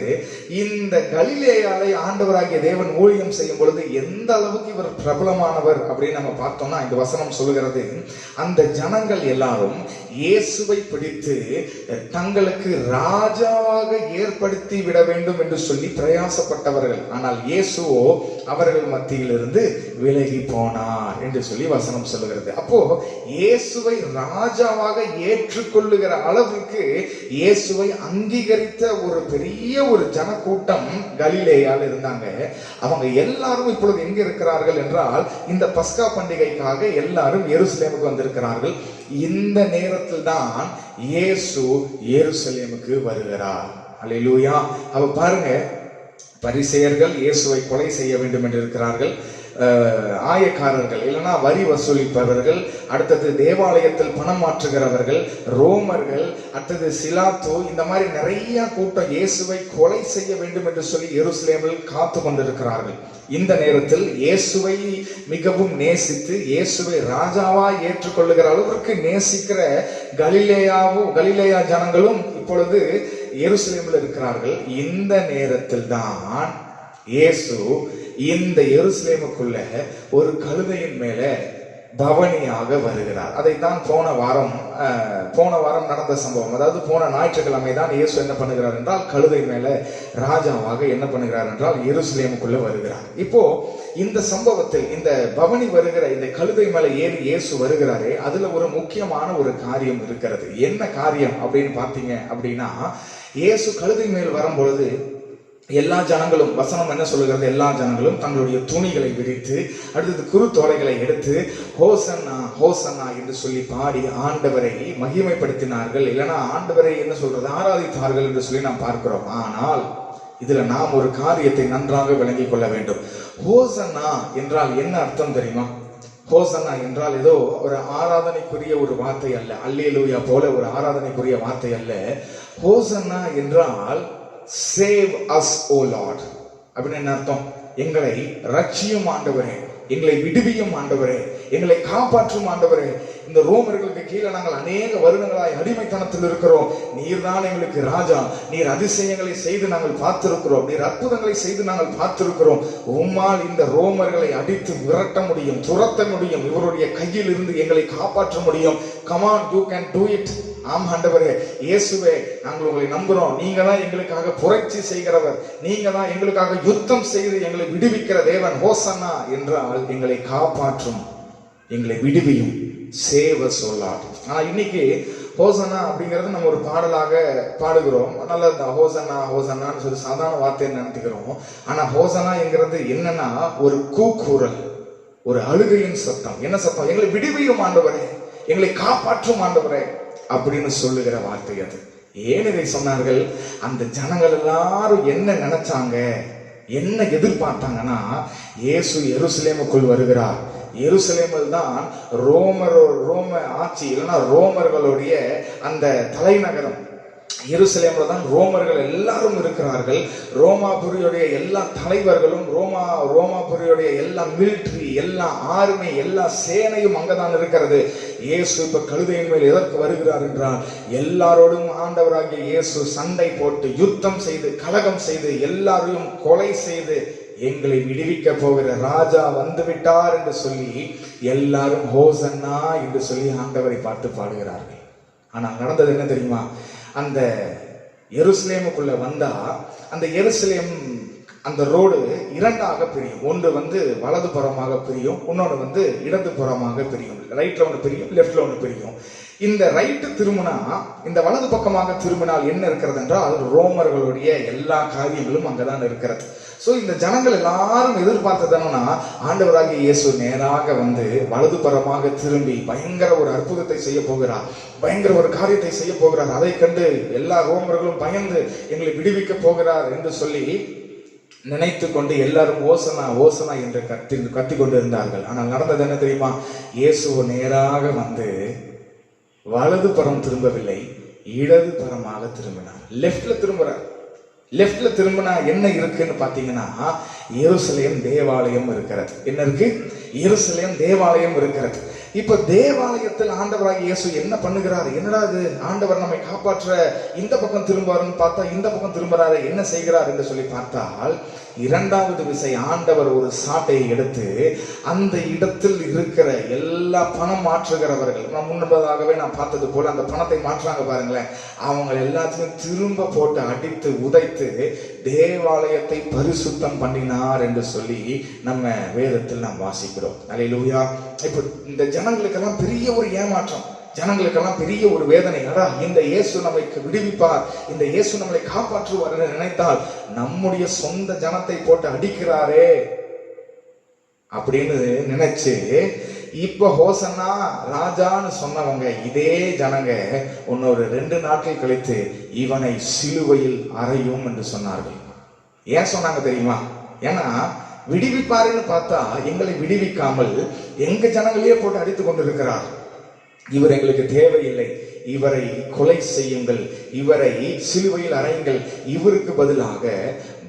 இந்த கலிலேயாலை ஆண்டவராகிய தேவன் ஊழியம் செய்யும் பொழுது எந்த அளவுக்கு இவர் பிரபலமானவர் அப்படின்னு நம்ம பார்த்தோம்னா இந்த வசனம் சொல்லுகிறது, அந்த ஜனங்கள் எல்லாரும் இயேசுவை பிடித்து தங்களுக்கு ராஜாவாக ஏற்படுத்தி விட வேண்டும் என்று சொல்லி பிரயாசப்பட்டவர்கள். ஆனால் இயேசுவோ அவர்கள் மத்தியிலிருந்து விலகி போனார் என்று சொல்லி வசனம் சொல்லுகிறது. அப்போ இயேசுவை ராஜாவாக ஏற்றுக்கொள்ளுகிற ஏற்றுக்கொள்ளுகிற அளவுக்கு இயேசுவை அங்கீகரித்த ஒரு பெரிய ஒரு ஜனக்கூட்டம் கலிலேயால் இருந்தாங்க. அவங்க எல்லாரும் இப்பொழுது எங்க இருக்கிறார்கள் என்றால், இந்த பஸ்கா பண்டிகைக்காக எல்லாரும் எருசலேமுக்கு வந்திருக்கிறார்கள். இந்த நேரத்தில் தான் இயேசு எருசலேமுக்கு வருகிறார். அல்லேலூயா. அவ பாருங்க, பரிசேயர்கள் இயேசுவை கொலை செய்ய வேண்டும் என்று இருக்கிறார்கள். ஆயக்காரர்கள் இல்லைன்னா வரி வசூலிப்பவர்கள், அடுத்தது தேவாலயத்தில் பணம் மாற்றுகிறவர்கள், ரோமர்கள், அடுத்தது சிலாத்து, இந்த மாதிரி நிறைய கூட்டம் இயேசுவை கொலை செய்ய வேண்டும் என்று சொல்லி எருசலேமில் காத்து கொண்டிருக்கிறார்கள். இந்த நேரத்தில் இயேசுவை மிகவும் நேசித்து இயேசுவை ராஜாவா ஏற்றுக்கொள்ளுகிற அளவிற்கு நேசிக்கிற கலிலேயா ஜனங்களும் இப்பொழுது எருசலேமில் இருக்கிறார்கள். இந்த நேரத்தில் தான் இயேசு இந்த எருசலேமுக்குள்ள ஒரு கழுதையின் மேல பவனியாக வருகிறார். அதைத்தான் போன வாரம் நடந்த சம்பவம். அதாவது போன ஞாயிற்றுக்கிழமை தான் இயேசு என்ன பண்ணுகிறார் என்றால், கழுதை மேல ராஜாவாக என்ன பண்ணுகிறார் என்றால் எருசலேமுக்குள்ள வருகிறார். இப்போ இந்த சம்பவத்தில் இந்த பவனி வருகிற இந்த கழுதை மேல ஏறி இயேசு வருகிறாரே, அதுல ஒரு முக்கியமான ஒரு காரியம் இருக்கிறது. என்ன காரியம் அப்படின்னு பார்த்தீங்க அப்படின்னா, இயேசு கழுதை மேல் வரும்பொழுது எல்லா ஜனங்களும், வசனம் என்ன சொல்லுகிறது, எல்லா ஜனங்களும் தங்களுடைய துணிகளை விரித்து அடுத்தது குருத்தோலைகளை எடுத்து ஹோசன்னா ஹோசன்னா என்று சொல்லி பாடி ஆண்டவரை மகிமைப்படுத்தினார்கள். இல்லைன்னா ஆண்டவரை என்ன சொல்றது, ஆராதித்தார்கள் என்று சொல்லி நாம் பார்க்கிறோம். ஆனால் இதுல நாம் ஒரு காரியத்தை நன்றாக விளங்கிக் கொள்ள வேண்டும். ஹோசன்னா என்றால் என்ன அர்த்தம் தெரியுமா? ஹோசன்னா என்றால் ஏதோ ஒரு ஆராதனைக்குரிய ஒரு வார்த்தை அல்ல. அல்லேலூயா போல ஒரு ஆராதனைக்குரிய வார்த்தை அல்ல. ஹோசன்னா என்றால் சேவ் அஸ் ஓ லார்ட் அப்படின்னு என்ன அர்த்தம்? எங்களை ரட்சியும் ஆண்டவரே, எங்களை விடுவியும் ஆண்டவரே, எங்களை காப்பாற்றும் ஆண்டவரே. இந்த ரோமர்களுக்கு கீழே நாங்கள் அநேக வருடங்களாய் அடிமைத்தனத்தில் இருக்கிறோம். நீர் தான் எங்களுக்கு ராஜா. நீர் அதிசயங்களை செய்து நாங்கள் பார்த்திருக்கிறோம். நீர் அற்புதங்களை செய்து நாங்கள் பார்த்திருக்கிறோம். உம்மால் இந்த ரோமர்களை அடித்து விரட்ட முடியும், துரத்த முடியும், இவருடைய கையில் இருந்து எங்களை காப்பாற்ற முடியும். Come on, you can do it. ஆம் ஆண்டவரே, இயேசுவே, நாங்கள் உங்களை நம்புறோம். நீங்க தான் எங்களுக்காக புரட்சி செய்கிறவர். நீங்க தான் எங்களுக்காக யுத்தம் செய்து எங்களை விடுவிக்கிற தேவன். ஹோசன்னா என்றால் எங்களை காப்பாற்றும், எங்களை விடுவியும், சேவ சொல்லார். ஆனா இன்னைக்கு ஹோசன்னா அப்படிங்கிறது நம்ம ஒரு பாடலாக பாடுகிறோம். நல்ல ஹோசன்னா ஹோசன்னான்னு சொல்லி சாதாரண வார்த்தையை நினைத்துக்கிறோம். ஆனா ஹோசன்னா என்கிறது என்னன்னா ஒரு கூக்குரல், ஒரு அழுகையின் சத்தம். என்ன சத்தம்? எங்களை விடுவியும் ஆண்டவரே, எங்களை காப்பாற்றும் ஆண்டவரே அப்படின்னு சொல்லுகிற வார்த்தை அது. ஏன் இதை சொன்னார்கள்? அந்த ஜனங்கள் எல்லாரும் என்ன நினைச்சாங்க, என்ன எதிர்பார்த்தாங்கன்னா, இயேசு எருசலேமுக்குள் வருகிறார். எருசலேமில் தான் ரோம ஆட்சி இல்லைன்னா ரோமர்களுடைய அந்த தலைநகரம். எருசலேம்ல தான் ரோமர்கள் எல்லாரும் இருக்கிறார்கள். ரோமாபுரியுடைய எல்லா தலைவர்களும், ரோமாபுரியுடைய எல்லா மிலிட்டரி, எல்லா ஆர்மி, எல்லா சேனையும் அங்கதான் இருக்கிறது. இயேசு இப்ப கழுதையின் மேல் எதற்கு வருகிறார் என்றால், எல்லாரோடும் ஆண்டவராகிய இயேசு சண்டை போட்டு யுத்தம் செய்து கலகம் செய்து எல்லாரையும் கொலை செய்து எங்களை விடுவிக்க போகிற ராஜா வந்து விட்டார் என்று சொல்லி எல்லாரும் ஹோசன்னா என்று சொல்லி ஆண்டவரை பார்த்து பாடுகிறார்கள். ஆனால் நடந்தது என்ன தெரியுமா? அந்த எருசலேமுக்குள்ள வந்தா அந்த எருசலேம் அந்த ரோடு இரண்டாக பிரியும். ஒன்று வலது புறமாக பிரியும், இன்னொன்று இடது புறமாக பிரியும். ரைட்ல ஒன்று பிரியும், லெப்ட்ல ஒன்று பிரியும். இந்த ரைட்டு திரும்பினா, இந்த வலது பக்கமாக திரும்பினால் என்ன இருக்கிறது என்றால் ரோமர்களுடைய எல்லா காரியங்களும் அங்கதான் இருக்கிறது. சோ இந்த ஜனங்கள் எல்லாரும் எதிர்பார்த்தது என்னன்னா, ஆண்டவராகிய இயேசு நேராக வலது புறமாக திரும்பி பயங்கர ஒரு அற்புதத்தை செய்ய போகிறார், பயங்கர ஒரு காரியத்தை செய்ய போகிறார். அதை கண்டு எல்லா ரோமர்களும் பயந்து எங்களை விடுவிக்க போகிறார் என்று சொல்லி நினைத்து கொண்டு எல்லாரும் ஓசனா ஓசனா என்று கத்தி கொண்டு இருந்தார்கள். ஆனால் நடந்தது என்ன தெரியுமா? இயேசு நேராக வலது புறம் திரும்பவில்லை, இடது புறமாக திரும்பினார். லெப்ட்ல திரும்பினா என்ன இருக்குன்னு பாத்தீங்கன்னா, எருசலேம் தேவாலயம் இருக்கிறது. என்ன இருக்கு? எருசலேம் தேவாலயம் இருக்கிறது. இப்ப தேவாலயத்தில் ஆண்டவராகிய இயேசு என்ன பண்ணுகிறார்? என்னடா இது, ஆண்டவர் நம்மை காப்பாற்ற இந்த பக்கம் திரும்பாருன்னு பார்த்தா இந்த பக்கம் திரும்புறாரு, என்ன செய்கிறார் என்று சொல்லி பார்த்தால், இரண்டாவது விசை ஆண்டவர் ஒரு சாட்டையை எடுத்து அந்த இடத்தில் இருக்கிற எல்லா பணம் மாற்றுகிறவர்கள், முன்னதாகவே நான் பார்த்தது போல அந்த பணத்தை மாற்றாங்க பாருங்களேன், அவங்க எல்லாத்தையும் திரும்ப போட்டு அடித்து உதைத்து தேவாலயத்தை பரிசுத்தம் பண்ணினார் என்று சொல்லி நம்ம வேதத்தில் நாம் வாசிக்கிறோம். அல்லேலூயா. இப்ப இந்த ஜனங்களுக்கெல்லாம் பெரிய ஒரு ஏமாற்றம். ஜனங்களுக்கெல்லாம் பெரிய ஒரு வேதனை. அடா, இந்த இயேசு நம்மை விடுவிப்பார், இந்த இயேசு நம்மளை காப்பாற்றுவார் என்று நினைத்தால் நம்முடைய சொந்த ஜனத்தை போட்டு அடிக்கிறாரே அப்படின்னு நினைச்சு இப்ப ஹோசன்னா ராஜான்னு சொன்னவங்க இதே ஜனங்க இன்னொரு 2 நாட்கள் கழித்து இவனை சிலுவையில் அறையும் என்று சொன்னார்கள். ஏன் சொன்னாங்க தெரியுமா? ஏன்னா விடுவிப்பாருன்னு பார்த்தா எங்களை விடுவிக்காமல் எங்க ஜனங்களையே போட்டு அடித்துக் கொண்டிருக்கிறார். இவர் எங்களுக்கு தேவையில்லை, இவரை கொலை செய்யுங்கள், இவரை சிலுவையில் அறையுங்கள், இவருக்கு பதிலாக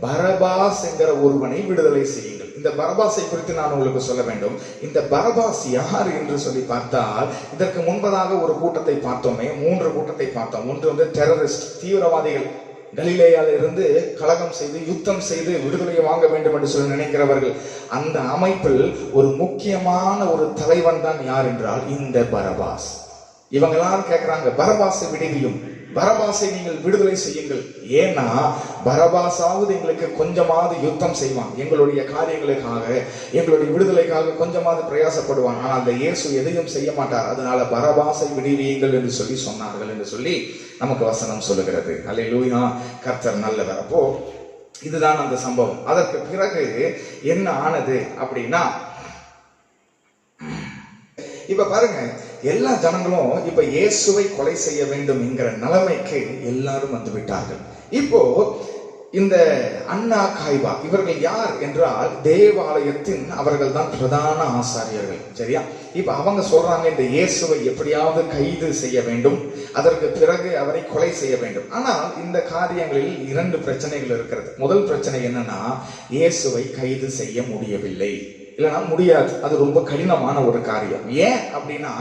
பரபாஸ் என்கிற ஒருவனை விடுதலை செய்யுங்கள். இந்த பரபாஸை குறித்து நான் உங்களுக்கு சொல்ல வேண்டும். இந்த பரபாஸ் யார் என்று சொல்லி பார்த்தால், இதற்கு முன்பதாக ஒரு கூட்டத்தை பார்த்தோமே, 3 கூட்டத்தை பார்த்தோம். ஒன்று டெரரிஸ்ட், தீவிரவாதிகள், கலிலேயால இருந்து கலகம் செய்து யுத்தம் செய்து விடுதலையை வாங்க வேண்டும் என்று சொல்லி நினைக்கிறவர்கள். அந்த அமைப்பில் ஒரு முக்கியமான ஒரு தலைவன் தான் யார் என்றால் இந்த பரபாஸ். இவங்க எல்லாரும் கேட்கிறாங்க, பரபாசை விடுவியும், பரபாசை நீங்கள் விடுதலை செய்யுங்கள். ஏன்னா பரபாசாவது எங்களுக்கு கொஞ்சமாவது யுத்தம் செய்வான், எங்களுடைய காரியங்களுக்காக, எங்களுடைய விடுதலைக்காக கொஞ்சமாவது பிரயாசப்படுவான். ஆனால் அந்த இயேசு எதையும் செய்ய மாட்டார். அதனால பரபாசை விடுவியுங்கள் என்று சொல்லி சொன்னார்கள் என்று சொல்லி நமக்கு வசனம் சொல்லுகிறது. அல்லேலூயா, கர்த்தர் நல்லவர். அப்போ இதுதான் அந்த சம்பவம். அதற்கு பிறகு என்ன ஆனது அப்படின்னா, இப்ப பாருங்க, எல்லா ஜனங்களும் இப்ப இயேசுவை கொலை செய்ய வேண்டும் என்கிற நிலைமைக்கு எல்லாரும் வந்து விட்டார்கள். இப்போ இந்த அன்னா காய்பா இவர்கள் யார் என்றால் தேவாலயத்தின் அவர்கள் தான் பிரதான ஆசாரியர்கள். சரியா? இப்ப அவங்க சொல்றாங்க, இந்த இயேசுவை எப்படியாவது கைது செய்ய வேண்டும், அதற்கு பிறகு அவரை கொலை செய்ய வேண்டும். ஆனால் இந்த காரியங்களில் 2 பிரச்சனைகள் இருக்கிறது. முதல் பிரச்சனை என்னன்னா, இயேசுவை கைது செய்ய முடியவில்லை, இல்லைன்னா முடியாது. அது ரொம்ப கடினமான ஒரு காரியம். ஏன் அப்படின்னா,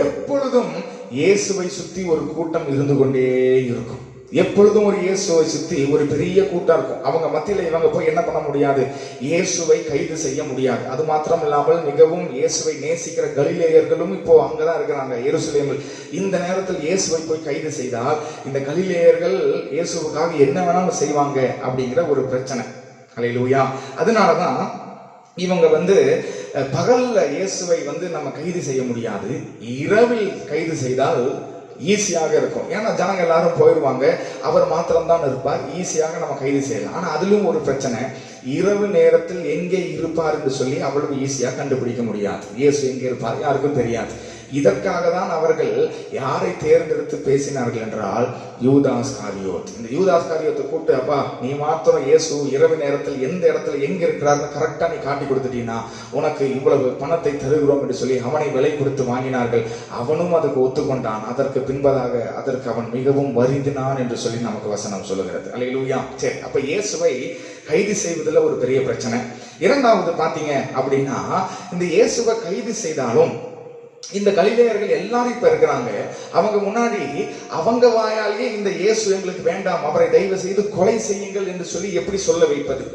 எப்பொழுதும் இயேசுவை சுத்தி ஒரு கூட்டம் இருந்து கொண்டே இருக்கும். எப்பொழுதும் ஒரு இயேசுவை சுத்தி ஒரு பெரிய கூட்டம் இருக்கும். அவங்க மத்தியில இவங்க போய் என்ன பண்ண முடியாது? இயேசுவை கைது செய்ய முடியாது. அது மாத்திரம் இல்லாமல் மிகவும் இயேசுவை நேசிக்கிற கலிலேயர்களும் இப்போ அங்கதான் இருக்கிறாங்க, எருசலேமில். இந்த நேரத்தில் இயேசுவை போய் கைது செய்தால் இந்த கலிலேயர்கள் இயேசுவுக்காக என்ன வேணாலும் செய்வாங்க அப்படிங்கிற ஒரு பிரச்சனை. அல்லேலூயா. அதனாலதான் இவங்க பகல்ல இயேசுவை நம்ம கைது செய்ய முடியாது, இரவில் கைது செய்தால் ஈஸியாக இருக்கும். ஏன்னா ஜனங்க எல்லாரும் போயிடுவாங்க, அவர் மாத்திரம்தான் இருப்பார், ஈஸியாக நம்ம கைது செய்யலாம். ஆனா அதிலும் ஒரு பிரச்சனை, இரவு நேரத்தில் எங்கே இருப்பார் என்று சொல்லி அவ்வளவு ஈஸியா கண்டுபிடிக்க முடியாது. இயேசு எங்கே இருப்பார் யாருக்கும் தெரியாது. இதற்காக தான் அவர்கள் யாரை தேர்ந்தெடுத்து பேசினார்கள் என்றால் யூதாஸ் காரியோத். இந்த யூதாஸ் காரியோத்தை கூப்பிட்டு, அப்பா நீ மாத்திரம் இயேசு இரவு நேரத்தில் எந்த இடத்துல எங்க இருக்கிறார்னு கரெக்டா நீ காட்டி கொடுத்துட்டீங்கன்னா உனக்கு இவ்வளவு பணத்தை தருகிறோம் என்று சொல்லி அவனை விலை கொடுத்து வாங்கினார்கள். அவனும் அதுக்கு ஒத்துக்கொண்டான். அதற்கு பின்பதாக அதற்கு அவன் மிகவும் வருந்தினான் என்று சொல்லி நமக்கு வசனம் சொல்லுகிறது. அல்லேலூயா. சரி, அப்ப இயேசுவை கைது செய்வதில் ஒரு பெரிய பிரச்சனை. இரண்டாவது பாத்தீங்க அப்படின்னா, இந்த இயேசுவை கைது செய்தாலும் இந்த கலிலேயர்கள் எல்லாரும் இப்ப இருக்கிறாங்க, அவங்க முன்னாடி அவங்க வாயாலேயே இந்த இயேசு எங்களுக்கு வேண்டாம், அவரை தயவு செய்து கொலை செய்யுங்கள் என்று சொல்லி எப்படி சொல்ல வைப்பது?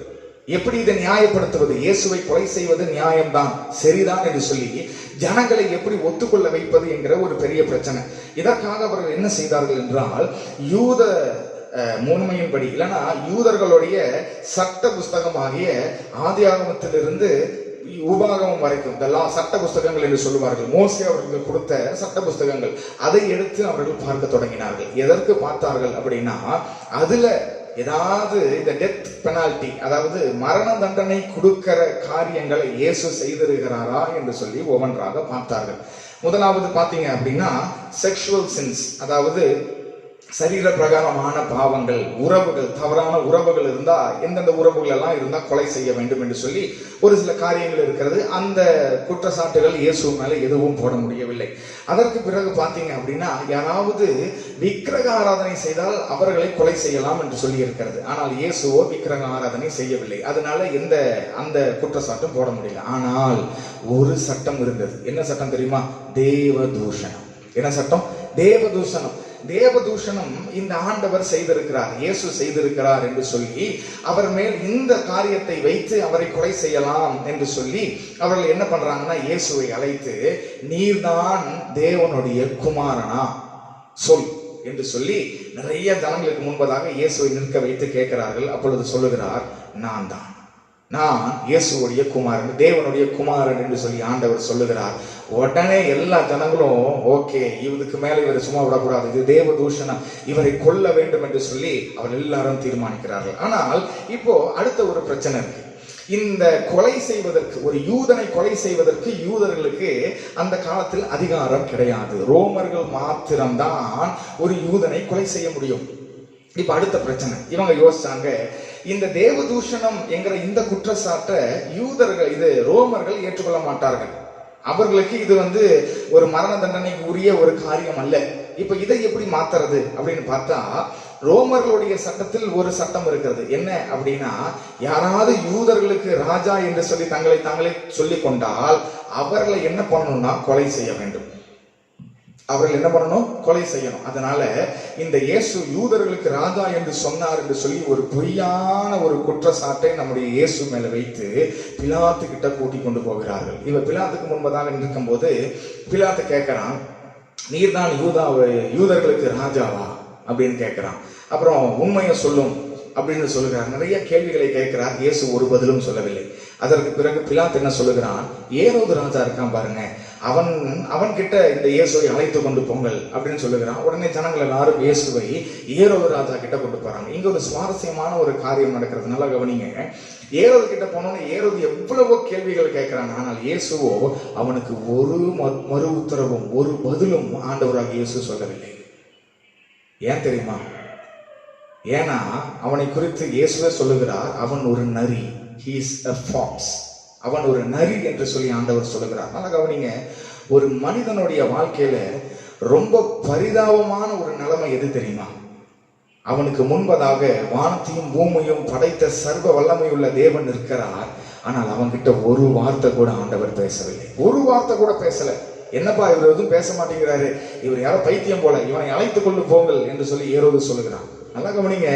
எப்படி இதை நியாயப்படுத்துவது? இயேசுவை கொலை செய்வது நியாயம்தான், சரிதான் என்று சொல்லி ஜனங்களை எப்படி ஒத்துக்கொள்ள வைப்பது என்கிற ஒரு பெரிய பிரச்சனை. இதற்காக அவர்கள் என்ன செய்தார்கள் என்றால், யூத முன்மையின்படி, இல்லைன்னா யூதர்களுடைய சட்ட புஸ்தகமாகிய ஆதியாகமத்திலிருந்து உபாகமம் வரைக்கும் சட்ட புஸ்தகங்கள் என்று சொல்லுவார்கள், மோசே அவர்களுக்கு கொடுத்த சட்ட புஸ்தகங்கள், அதை எடுத்து அவர்கள் பார்க்க தொடங்கினார்கள். எதற்கு பார்த்தார்கள் அப்படின்னா, அதுல ஏதாவது இந்த டெத் பெனால்டி, அதாவது மரண தண்டனை கொடுக்கிற காரியங்களை இயேசு செய்திருக்கிறாரா என்று சொல்லி ஒவ்வொன்றாக பார்த்தார்கள். முதலாவது பாத்தீங்க அப்படின்னா செக்ஷுவல் சின்ஸ், அதாவது சரீர பிரகாரமான பாவங்கள், உறவுகள், தவறான உறவுகள் இருந்தா, எந்தெந்த உறவுகள் எல்லாம் இருந்தா கொலை செய்ய வேண்டும் என்று சொல்லி ஒரு சில காரியங்கள் இருக்கிறது. அந்த குற்றச்சாட்டுகள் இயேசு மேல எதுவும் போட முடியவில்லை. அதற்கு பிறகு பாத்தீங்க அப்படின்னா, யாராவது விக்கிரக ஆராதனை செய்தால் அவர்களை கொலை செய்யலாம் என்று சொல்லி இருக்கிறது. ஆனால் இயேசுவோ விக்கிரக ஆராதனை செய்யவில்லை. அதனால அந்த குற்றச்சாட்டும் போட முடியல. ஆனால் ஒரு சட்டம் இருந்தது. என்ன சட்டம் தெரியுமா? தேவதூஷணம். என்ன சட்டம்? தேவதூஷணம். தேவதூஷணம் இந்த ஆண்டவர் செய்திருக்கிறார், இயேசு செய்திருக்கிறார் என்று சொல்லி அவர் மேல் இந்த காரியத்தை வைத்து அவரை கொலை செய்யலாம் என்று சொல்லி அவர்கள் என்ன பண்றாங்கன்னா, இயேசுவை அழைத்து நீர்தான் தேவனுடைய குமாரனா சொல் என்று சொல்லி நிறைய ஜனங்களுக்கு முன்பதாக இயேசுவை நிற்க வைத்து கேட்கிறார்கள். அப்பொழுது சொல்லுகிறார், நான் தான். நான் இயேசுவுடைய குமாரன், தேவனுடைய குமாரன் என்று சொல்லி ஆண்டவர் சொல்லுகிறார். உடனே எல்லா ஜனங்களும் ஓகே, இதுக்கு மேல இவரை சும்மா விடக்கூடாது, இது தேவ தூஷணம், இவரை கொல்ல வேண்டும் என்று சொல்லி அவர் எல்லாரும் தீர்மானிக்கிறார்கள். ஆனால் இப்போ அடுத்த ஒரு பிரச்சனை இருக்கு. இந்த கொலை செய்வதற்கு, ஒரு யூதனை கொலை செய்வதற்கு யூதர்களுக்கு அந்த காலத்தில் அதிகாரம் கிடையாது. ரோமர்கள் மாத்திரம்தான் ஒரு யூதனை கொலை செய்ய முடியும். இப்ப அடுத்த பிரச்சனை, இவங்க யோசிச்சாங்க, இந்த தேவதூஷணம் என்கிற இந்த குற்றச்சாட்டை யூதர்கள், இது ரோமர்கள் ஏற்றுக்கொள்ள மாட்டார்கள். அவர்களுக்கு இது ஒரு மரண தண்டனைக்கு உரிய ஒரு காரியம் அல்ல. இப்ப இதை எப்படி மாத்துறது அப்படின்னு பார்த்தா, ரோமர்களுடைய சட்டத்தில் ஒரு சட்டம் இருக்கிறது. என்ன அப்படின்னா, யாராவது யூதர்களுக்கு ராஜா என்று சொல்லி தங்களை தாங்களே சொல்லிக் கொண்டால் அவர்களை என்ன பண்ணணும்னா கொலை செய்ய வேண்டும். அவர்கள் என்ன பண்ணணும்? கொலை செய்யணும். அதனால இந்த இயேசு யூதர்களுக்கு ராஜா என்று சொன்னார் என்று சொல்லி ஒரு பொய்யான ஒரு குற்றச்சாட்டை நம்முடைய இயேசு மேல வைத்து பிலாத்து கிட்ட கூட்டி கொண்டு போகிறார்கள். இவர் பிலாத்துக்கு முன்பதாக இருக்கும் போது பிலாத்து கேட்கிறான், நீர்தான் யூதர்களுக்கு ராஜாவா அப்படின்னு கேட்கிறான். அப்புறம் உண்மையை சொல்லும் அப்படின்னு சொல்லுகிறார். நிறைய கேள்விகளை கேட்கிறார். இயேசு ஒரு பதிலும் சொல்லவில்லை. அதற்கு பிறகு பிலாத்து என்ன சொல்லுகிறான், ஏரோது ராஜா இருக்கான் பாருங்க, அவன் கிட்ட இந்த இயேசுவை அழைத்து கொண்டு போங்கள் அப்படின்னு சொல்லுகிறான். உடனே ஜனங்கள் எல்லாரும் இயேசுவை ஏரோது ராஜா கிட்ட கொண்டு போறாங்க. இங்க ஒரு சுவாரஸ்யமான ஒரு காரியம் நடக்கிறது, நல்லா கவனிங்க. ஏரோது கிட்ட போனோன்னு ஏரோது எவ்வளவோ கேள்விகள் கேட்கிறான். ஆனால் இயேசுவோ அவனுக்கு ஒரு மறு உத்தரவும் ஒரு பதிலும் ஆண்டவராக இயேசு சொல்லவில்லை. ஏன் தெரியுமா? ஏன்னா அவனை குறித்து இயேசுவே சொல்லுகிறார், அவன் ஒரு நரி, he is a fox. அவன் ஒரு நரி என்று சொல்லி ஆண்டவர் சொல்லுகிறார். நல்லா கவனிங்க, ஒரு மனிதனுடைய வாழ்க்கையில ரொம்ப பரிதாபமான ஒரு நிலைமை எது தெரியுமா? அவனுக்கு முன்பதாக வானத்தையும் பூமியும் படைத்த சர்வ வல்லமையுள்ள தேவன் இருக்கிறார். ஆனால் அவன்கிட்ட ஒரு வார்த்தை கூட ஆண்டவர் பேசவில்லை. ஒரு வார்த்தை கூட பேசல. என்னப்பா இவர் எதுவும் பேச மாட்டேங்கிறாரு, இவர் யாரோ பைத்தியம் போல, இவனை அழைத்து கொண்டு போங்கள் என்று சொல்லி ஏரோது சொல்லுகிறான். நல்லா கவனிங்க,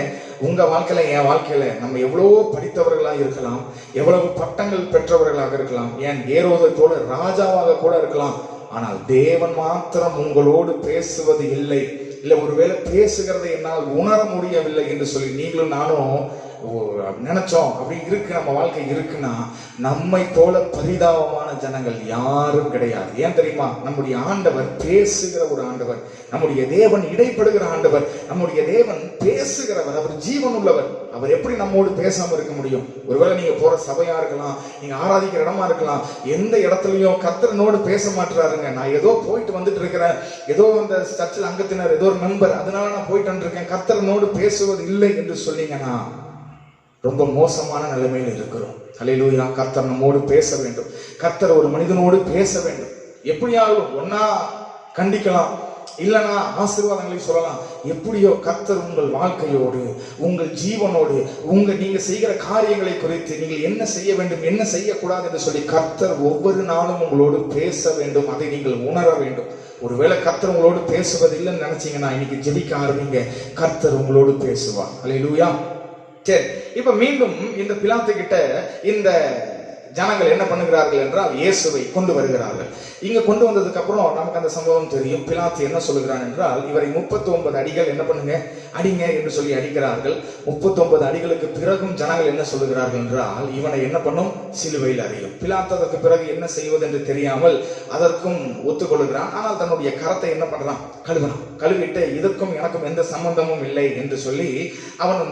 உங்க வாழ்க்கையில என் வாழ்க்கையில நம்ம எவ்வளவோ படித்தவர்களாக இருக்கலாம், எவ்வளவு பட்டங்கள் பெற்றவர்களாக இருக்கலாம், ஏன் ஏரோதை போல ராஜாவாக கூட இருக்கலாம். ஆனால் தேவன் மாத்திரம் உங்களோடு பேசுவது இல்லை, இல்லை ஒருவேளை பேசுகிறதை என்னால் உணர முடியவில்லை என்று சொல்லி நீங்களும் நானும் நினைச்சோம். அப்படி இருக்கு நம்ம வாழ்க்கை இருக்குன்னா, நம்மை போல பரிதாபமான ஜனங்கள் யாரும் கிடையாது. ஏன் தெரியுமா? நம்முடைய ஆண்டவர் பேசுகிற ஒரு ஆண்டவர், நம்முடைய தேவன் இடைப்படுகிற ஆண்டவர், நம்முடைய தேவன் பேசுகிறவர், அவர் ஜீவன் உள்ளவர். அவர் எப்படி நம்மோடு பேசாம இருக்க முடியும்? ஒருவேளை நீங்க போற சபையா இருக்கலாம், நீங்க ஆராதிக்கிற இடமா இருக்கலாம், எந்த இடத்துலயும் கர்த்தரனோடு பேச மாட்டுறாருங்க. நான் ஏதோ போயிட்டு வந்துட்டு இருக்கிறேன், ஏதோ அந்த சர்ச்சில் அங்கத்தினர், ஏதோ ஒரு மெம்பர், அதனால நான் போயிட்டு வந்துருக்கேன், கர்த்தரனோடு பேசுவது இல்லை என்று சொன்னீங்கன்னா ரொம்ப மோசமான நிலைமையில் இருக்கிறோம். அல்லேலூயா. கர்த்தர் நம்மோடு பேச வேண்டும். கர்த்தர் ஒரு மனிதனோடு பேச வேண்டும். எப்படியாலும் ஒன்னா கண்டிக்கலாம், இல்லைன்னா ஆசீர்வாதங்களை சொல்லலாம். எப்படியோ கர்த்தர் உங்கள் வாழ்க்கையோடு, உங்கள் ஜீவனோடு, நீங்க செய்கிற காரியங்களை குறித்து நீங்கள் என்ன செய்ய வேண்டும், என்ன செய்யக்கூடாது என்று சொல்லி கர்த்தர் ஒவ்வொரு நாளும் உங்களோடு பேச வேண்டும். அதை நீங்கள் உணர வேண்டும். ஒருவேளை கர்த்தர் உங்களோடு பேசுவது இல்லைன்னு நினைச்சீங்கன்னா இன்னைக்கு ஜெபிக்க ஆரம்பிங்க, கர்த்தர் உங்களோடு பேசுவார். அல்லேலூயா. சரி, இப்ப மீண்டும் இந்த பிலாத்து கிட்ட இந்த ஜனங்கள் என்ன பண்ணுகிறார்கள் என்றால் இயேசுவை கொண்டு வருகிறார்கள். இங்க கொண்டு வந்ததுக்கு அப்புறம் நமக்கு அந்த சம்பவம் தெரியும். பிலாத்து என்ன சொல்லுகிறான் என்றால், இவரை 39 அடிகள் என்ன பண்ணுங்க, அடிங்க என்று சொல்லி அடிக்கிறார்கள். 39 அடிகளுக்கு பிறகும் ஜனங்கள் என்ன சொல்லுகிறார்கள் என்றால், இவனை என்ன பண்ணும், சிலுவையில் அறையும். பிலாத்து அதற்கு பிறகு என்ன செய்வது என்று தெரியாமல் அதற்கும் ஒத்துக்கொள்கிறான். ஆனால் தன்னுடைய கரத்தை என்ன பண்றான், கழுவினான். கழுவிட்டு இதற்கும் எனக்கும் எந்த சம்பந்தமும் இல்லை என்று சொல்லி அவன்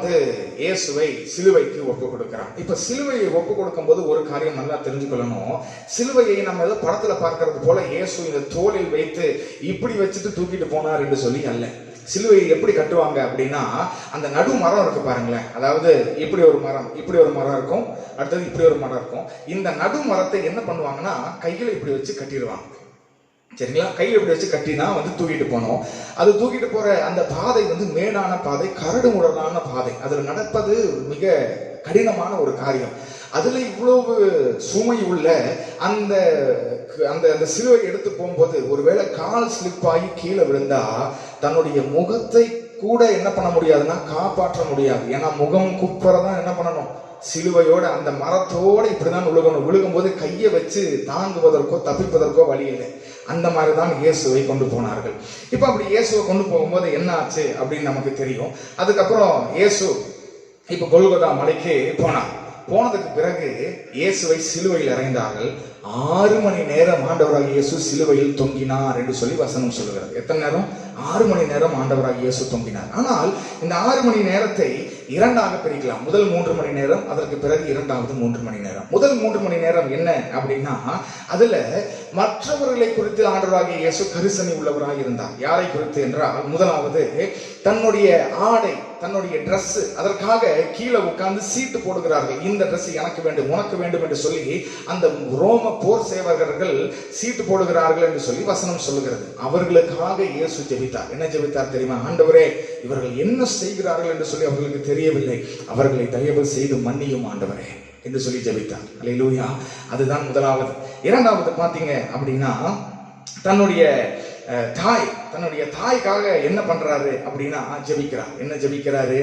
இயேசுவை சிலுவைக்கு ஒப்பு கொடுக்கிறான். இப்ப சிலுவையை ஒப்பு கொடுக்கும் போது ஒரு காரியம் நல்லா தெரிஞ்சுக்கொள்ளணும். சிலுவையை நம்ம ஏதோ படத்துல பார்க்கறது போல இயேசு இந்த தோளில் வைத்து இப்படி வச்சுட்டு தூக்கிட்டு போனார் என்று சொல்லி அல்ல. சிலுவையை எப்படி கட்டுவாங்க அப்படின்னா, அந்த நடு மரம் இருக்கு பாருங்களேன், அதாவது இப்படி ஒரு மரம், இப்படி ஒரு மரம் இருக்கும், அடுத்தது இப்படி ஒரு மரம் இருக்கும். இந்த நடு மரத்தை என்ன பண்ணுவாங்கன்னா கையில இப்படி வச்சு கட்டிடுவாங்க. சரிங்களா? கையில் இப்படி வச்சு கட்டினா தூக்கிட்டு போனோம். அது தூக்கிட்டு போற அந்த பாதை மேடான பாதை, கரடு முரடான பாதை. அதுல நடப்பது மிக கடினமான ஒரு காரியம். அதுல இவ்வளவு சுமை உள்ள அந்த அந்த சிலுவை எடுத்து போகும்போது ஒருவேளை கால் ஸ்லிப் ஆகி கீழே விழுந்தா தன்னுடைய முகத்தை கூட என்ன பண்ண முடியாதுன்னா காப்பாற்ற முடியாது. ஏன்னா முகம் குப்புறதான் என்ன பண்ணணும், சிலுவையோட அந்த மரத்தோட இப்படிதான் விழுகணும். விழுகும்போது கையை வச்சு தாங்குவதற்கோ தப்பிப்பதற்கோ வழி இல்லை. அந்த மாதிரிதான் இயேசுவை கொண்டு போனார்கள். இப்ப அப்படி இயேசுவை கொண்டு போகும்போது என்ன ஆச்சு அப்படின்னு நமக்கு தெரியும். அதுக்கப்புறம் இயேசு இப்ப கொல்கொதா மலைக்கு போனார். போனதுக்கு பிறகு இயேசுவை சிலுவையில் அறைந்தார்கள். 6 மணி நேரம் ஆண்டவராகிய இயேசு சிலுவையில் தொங்கினார் என்று சொல்லி வசனம் சொல்லுகிறது. எத்தனை நேரம்? 6 மணி நேரம் ஆண்டவராகிய இயேசு தொங்கினார். ஆனால் இந்த 6 மணி நேரத்தை இரண்டாக பிரிக்கலாம். முதல் 3 மணி நேரம், அதற்கு பிறகு இரண்டாவது 3 மணி நேரம். முதல் 3 மணி நேரம் என்ன அப்படின்னா, அதுல மற்றவர்களை குறித்து ஆண்டவராகிய இயேசு கரிசனை உள்ளவராக இருந்தார். யாரை குறித்து என்றால், முதலாவது தன்னுடைய ஆடை, தன்னுடைய டிரெஸ், அதற்காக கீழே உட்கார்ந்து சீட்டு போடுகிறார்கள். இந்த டிரெஸ் எனக்கு வேண்டும், உனக்கு வேண்டும் என்று சொல்லி அந்த ரோம போர் சேவகர்கள் சீட்டு போடுகிறார்கள் என்று சொல்லி வசனம் சொல்லுகிறது. அவர்களுக்காக இயேசு ஜெபித்தார். என்ன ஜெபித்தார் தெரியுமா? ஆண்டவரே, இவர்கள் என்ன செய்கிறார்கள் என்று சொல்லி அவர்களுக்கு தெரியவில்லை, அவர்களை தயவு செய்து மன்னியும் ஆண்டவரே என்று சொல்லி ஜெபித்தார். அல்லேலூயா. அதுதான் முதலாவது. இரண்டாவது பாத்தீங்க அப்படின்னா, தன்னுடைய தாய்க்காக என்ன பண்றாரு அப்படின்னா ஜெபிக்கிறார். என்ன ஜெபிக்கிறாரு?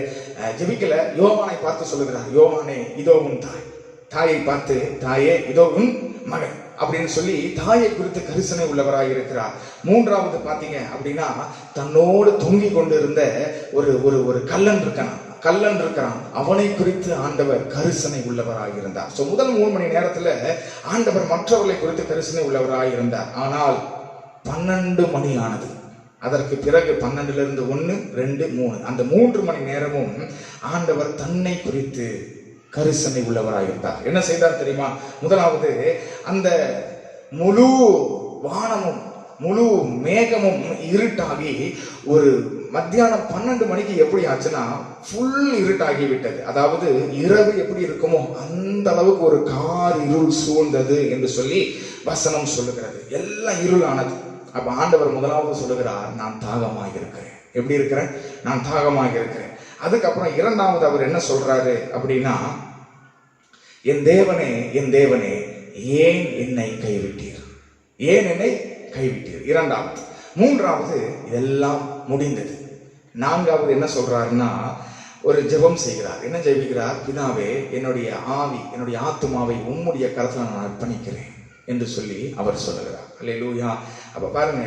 ஜெபிக்கல, யோவானை பார்த்து சொல்லுகிறார், யோவானே இதோ உன் தாய். தாயை பார்த்து, தாயே இதோ உன் மகன் அப்படின்னு சொல்லி தாயை குறித்து கரிசனை உள்ளவராக இருக்கிறார். மூன்றாவது பாத்தீங்க அப்படின்னா, தன்னோடு தொங்கிக் கொண்டு இருந்த ஒரு கல்லன் இருக்கிறான், அவனை குறித்து ஆண்டவர் கரிசனை உள்ளவராக இருந்தார். முதல் 3 மணி நேரத்துல ஆண்டவர் மற்றவர்களை குறித்து கரிசனை உள்ளவராக இருந்தார். ஆனால் 12 மணி ஆனது. அதற்கு பிறகு 12லிருந்து 1, 2, 3 அந்த 3 மணி நேரமும் ஆண்டவர் தன்னை குறித்து கரிசனை உள்ளவராக இருந்தார். என்ன செய்தார் தெரியுமா? முதலாவது, அந்த முழு வானமும் முழு மேகமும் இருட்டாகி ஒரு மத்தியானம் 12 மணிக்கு எப்படி ஆச்சுன்னா ஃபுல் இருட்டாகி விட்டது. அதாவது இரவு எப்படி இருக்குமோ அந்த அளவுக்கு ஒரு கார் இருள் சூழ்ந்தது என்று சொல்லி வசனம் சொல்லுகிறது. எல்லாம் இருளானது. அப்ப ஆண்டவர் முதலாவது சொல்லுகிறார், நான் தாகமாக இருக்கிறேன். எப்படி இருக்கிறேன்? நான் தாகமாக இருக்கிறேன். அதுக்கப்புறம் இரண்டாவது அவர் என்ன சொல்றாரு அப்படின்னா, என் தேவனே, என் தேவனே, ஏன் என்னை கைவிட்டீர்? ஏன் என்னை கைவிட்டீர்? இரண்டாவது. மூன்றாவது, இதெல்லாம் முடிந்தது. நான்காவது என்ன சொல்றாருன்னா, ஒரு ஜெபம் செய்கிறார். என்ன ஜெபிக்கிறார்? பிதாவே, என்னுடைய ஆவி, என்னுடைய ஆத்துமாவை உம்முடைய கரத்துல நான் அர்ப்பணிக்கிறேன் என்று சொல்லி அவர் சொல்லுகிறார். அல்லேலூயா. அப்ப பாருங்க,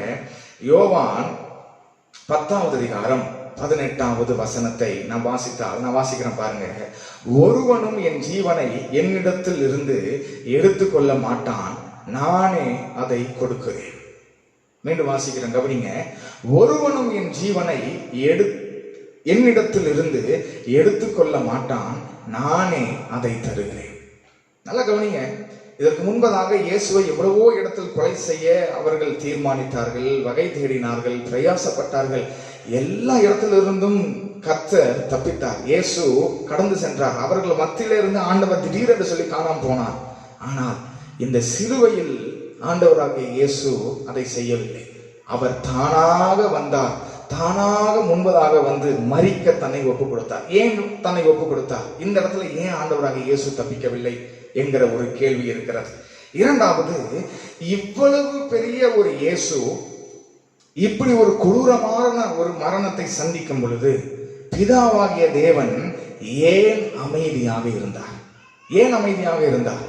யோவான் 10வது அதிகாரம் 18வது வசனத்தை நான் வாசிக்கிறேன் பாருங்க. ஒருவனும் என் ஜீவனை என்னிடத்தில் இருந்து எடுத்துக்கொள்ள மாட்டான், நானே அதை கொடுக்கிறேன். மீண்டும் வாசிக்கிறேன், கவனிங்க. ஒருவனும் என் ஜீவனை என்னிடத்தில் இருந்து எடுத்துக்கொள்ள மாட்டான், நானே அதை தருகிறேன். நல்லா கவனிங்க. இதற்கு முன்பதாக இயேசுவை எவ்வளவோ இடத்தில் கொலை செய்ய அவர்கள் தீர்மானித்தார்கள், வகை தேடினார்கள், பிரயாசப்பட்டார்கள். எல்லா இடத்திலிருந்தும் கர்த்தர் தப்பித்தார். இயேசு கடந்து சென்றார். அவர்கள் மத்தியில இருந்து ஆண்டவர் திடீரென்று சொல்லி காணாமல் போனார். ஆனால் இந்த சிலுவையில் ஆண்டவராகிய இயேசு அதை செய்யவில்லை. அவர் தானாக வந்தார். தானாக முன்பதாக வந்து மரிக்க தன்னை ஒப்பு கொடுத்தார். ஏன் தன்னை ஒப்பு கொடுத்தார்? இந்த இடத்துல ஏன் ஆண்டவராகிய இயேசு தப்பிக்கவில்லை என்கிற ஒரு கேள்வி இருக்கிறது. இரண்டாவது, இவ்வளவு பெரிய ஒரு இயேசு இப்படி ஒரு கொடூரமான ஒரு மரணத்தை சந்திக்கும் பொழுது பிதாவாகிய தேவன் ஏன் அமைதியாக இருந்தார்? ஏன் அமைதியாக இருந்தார்?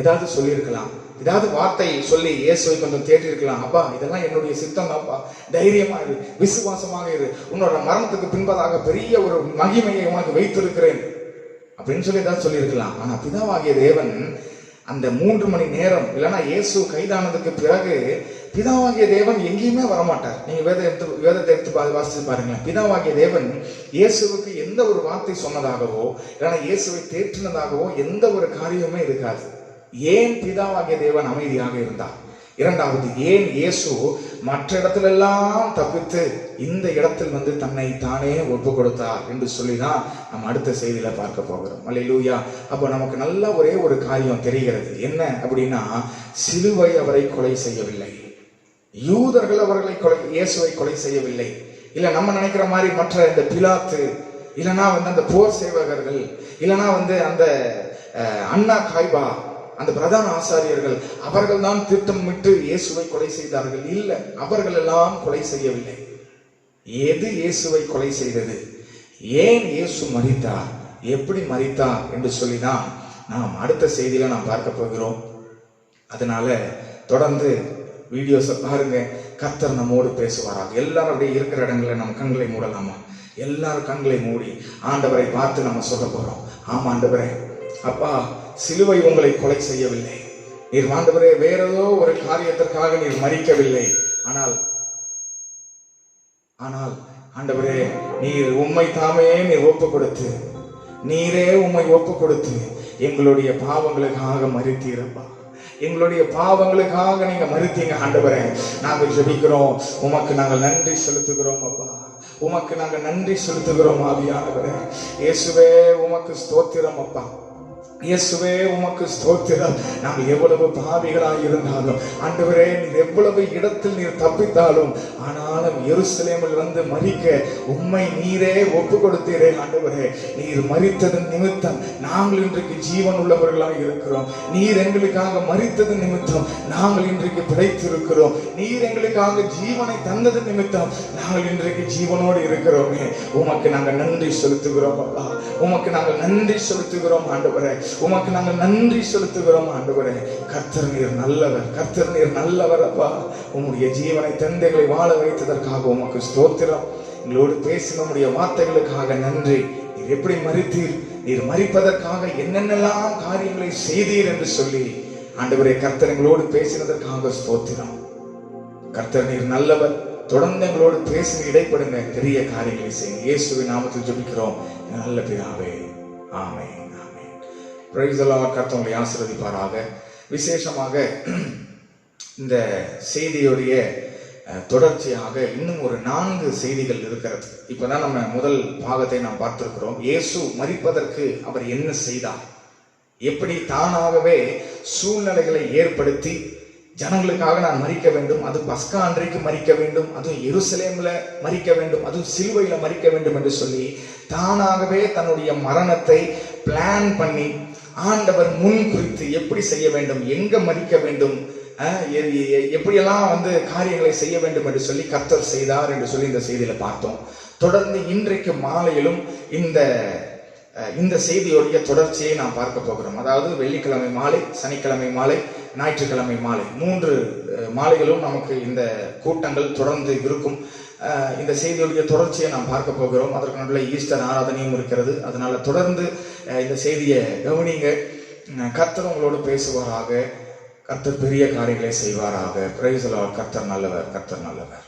ஏதாவது சொல்லியிருக்கலாம், ஏதாவது வார்த்தை சொல்லி இயேசுவை கொஞ்சம் தேடியிருக்கலாம். அப்பா, இதெல்லாம் என்னுடைய சித்தம் தான்ப்பா, தைரியமா இரு, விசுவாசமாக இரு, உன்னோட மரணத்துக்கு பின்பதாக பெரிய ஒரு மகிமையை உனக்கு வைத்திருக்கிறேன் அப்படின்னு சொல்லி ஏதாவது சொல்லியிருக்கலாம். ஆனா பிதாவாகிய தேவன் அந்த 3 மணி நேரம், இல்லைன்னா இயேசு கைதானதுக்கு பிறகு பிதாவாகிய தேவன் எங்கேயுமே வரமாட்டார். நீங்க வேதத்தை எடுத்து வாசிச்சு பாருங்க. பிதாவாகிய தேவன் இயேசுவுக்கு எந்த ஒரு வார்த்தை சொன்னதாகவோ இல்லைன்னா இயேசுவை தேற்றினதாகவோ எந்த ஒரு காரியமே இருக்காது. ஏன் பிதாவாகிய தேவன் அமைதியாக இருந்தார்? இரண்டாவது, ஏன் இயேசு மற்ற இடத்திலெல்லாம் தப்பித்து இந்த இடத்தில் வந்து தன்னை தானே ஒப்பு கொடுத்தார் என்று சொல்லிதான் நம்ம அடுத்த செய்தியில பார்க்க போகிறோம். அல்லேலூயா. அப்போ நமக்கு நல்ல ஒரே ஒரு காரியம் தெரிகிறது. என்ன அப்படின்னா, சிலுவை அவரை கொலை செய்யவில்லை. யூதர்கள் இயேசுவை கொலை செய்யவில்லை. இல்ல நம்ம நினைக்கிற மாதிரி மற்ற இந்த பிலாத்து, இல்லைன்னா வந்து அந்த போர் சேவகர்கள், இல்லைன்னா வந்து அந்த அண்ணா காய்பா, அந்த பிரதான ஆசாரியர்கள், அவர்கள் தான் திட்டமிட்டு இயேசுவை கொலை செய்தார்கள். இல்லை, அவர்கள் எல்லாம் கொலை செய்யவில்லை. எது இயேசுவை கொலை செய்தது? ஏன் இயேசு மரித்தார், எப்படி மரித்தார் என்று சொல்லிதான் நாம் அடுத்த செய்தியில நாம் பார்க்க போகிறோம். அதனால தொடர்ந்து வீடியோஸை பாருங்க. கர்த்தர் நம்மோடு பேசுவாராக. எல்லாரும் அப்படியே இருக்கிற இடங்களில் நம்ம கண்களை மூடலாமா? எல்லாரும் கண்களை மூடி ஆண்டவரை பார்த்து நம்ம சொல்ல போறோம். ஆமா ஆண்டவரே, அப்பா, சிலுவை உங்களை கொலை செய்யவில்லை. நீர் ஆண்டவரே வேற ஏதோ ஒரு காரியத்திற்காக நீர் மரிக்கவில்லை. ஆனால் ஆண்டவரே, நீர் உம்மை தாமே நீர் ஒப்பு கொடுத்து, நீரே உம்மை ஒப்பு கொடுத்து எங்களுடைய பாவங்களுக்காக மரித்தீரப்பா. எங்களுடைய பாவங்களுக்காக நீங்க மரித்தீங்க ஆண்டவரே. நாங்கள் ஜெபிக்கிறோம், உமக்கு நாங்கள் நன்றி செலுத்துகிறோம் அப்பா. உமக்கு நாங்கள் நன்றி செலுத்துகிறோம் ஆவியானவரே. இயேசுவே உமக்கு ஸ்தோத்திரம் அப்பா. இயேசுவே உமக்கு ஸ்தோத்திரம். நாங்கள் எவ்வளவு பாவிகளாய் இருந்தாலும் ஆண்டவரே, நீர் எவ்வளவு இடத்தில் நீர் தப்பித்தாலும் ஆனாலும் எருசலேமில் வந்து மரிக்க உம்மை நீரே ஒப்பு கொடுத்தீரே ஆண்டவரே. நீர் மரித்ததன் நிமித்தம் நாங்கள் இன்றைக்கு ஜீவன் உள்ளவர்களாக இருக்கிறோம். நீர் எங்களுக்காக மரித்ததன் நிமித்தம் நாங்கள் இன்றைக்கு பிழைத்திருக்கிறோம். நீர் எங்களுக்காக ஜீவனை தந்தது நிமித்தம் நாங்கள் இன்றைக்கு ஜீவனோடு இருக்கிறோமே. உமக்கு நாங்கள் நன்றி செலுத்துகிறோம் அப்பா. உமக்கு நாங்கள் நன்றி செலுத்துகிறோம் ஆண்டவரே. உமக்கு நாங்கள் நன்றி செலுத்துகிறோம் ஆண்டவரே. கர்த்தர் நீர் நல்லவர், கர்த்தர் நீர் நல்லவர் அப்பா. உம்முடைய ஜீவனை தந்தைகளை வாழ வைத்ததற்காக உமக்கு ஸ்தோத்திரம். எங்களோடு பேசின உம்முடைய வார்த்தைகளுக்காக நன்றி. நீர் எப்படி மரித்தீர், நீர் மரிப்பதற்காக என்னென்னலாம் காரியங்களை செய்தீர் என்று சொல்லி ஆண்டவரே கர்த்தர் எங்களோடு பேசினதற்காக ஸ்தோத்திரம். கர்த்தர் நீர் நல்லவர். தொடர்ந்து எங்களோடு பேசி இடைப்படுங்க, பெரிய காரியங்களை செய்யுங்க. இயேசுவின் நாமத்தில் ஜெபிக்கிறோம் நல்ல பிதாவே, ஆமென். Praise the Lord. கர்த்தர் உங்களை ஆசீர்வதிப்பாராக. விசேஷமாக இந்த செய்தியுடைய தொடர்ச்சியாக இன்னும் ஒரு 4 செய்திகள் இருக்கிறது. இப்பதான் நம்ம முதல் பாகத்தை நாம் பார்த்திருக்கிறோம். இயேசு மரிப்பதற்கு அவர் என்ன செய்தார், எப்படி தானாகவே சூழ்நிலைகளை ஏற்படுத்தி ஜனங்களுக்காக நான் மரிக்க வேண்டும், அது பஸ்கா அன்றைக்கு மரிக்க வேண்டும், அதுவும் எருசலேம்ல மரிக்க வேண்டும், அதுவும் சிலுவையில மரிக்க வேண்டும் என்று சொல்லி தானாகவே தன்னுடைய மரணத்தை பிளான் பண்ணி ஆண்டவர் முன் குறித்து எப்படி செய்ய வேண்டும், எங்க மரிக்க வேண்டும், எப்படியெல்லாம் காரியங்களை செய்ய வேண்டும் என்று சொல்லி கர்த்தர் செய்தார் என்று சொல்லி இந்த செய்தியில பார்த்தோம். தொடர்ந்து இன்றைக்கு மாலையிலும் இந்த செய்தியோடைய தொடர்ச்சியை நாம் பார்க்க போகிறோம். அதாவது வெள்ளிக்கிழமை மாலை, சனிக்கிழமை மாலை, ஞாயிற்றுக்கிழமை மாலை 3 மாலைகளும் நமக்கு இந்த கூட்டங்கள் தொடர்ந்து இருக்கும். இந்த செய்தியுடைய தொடர்ச்சியை நாம் பார்க்க போகிறோம். அதற்கு நடுவில் ஈஸ்டர் ஆராதனையும் இருக்கிறது. அதனால தொடர்ந்து இந்த செய்தியை கவனிங்க. கர்த்தர் உங்களோடு பேசுவாராக. கர்த்தர் பெரிய காரியங்களை செய்வாராக. Praise the Lord. கர்த்தர் நல்லவர், கர்த்தர் நல்லவர்.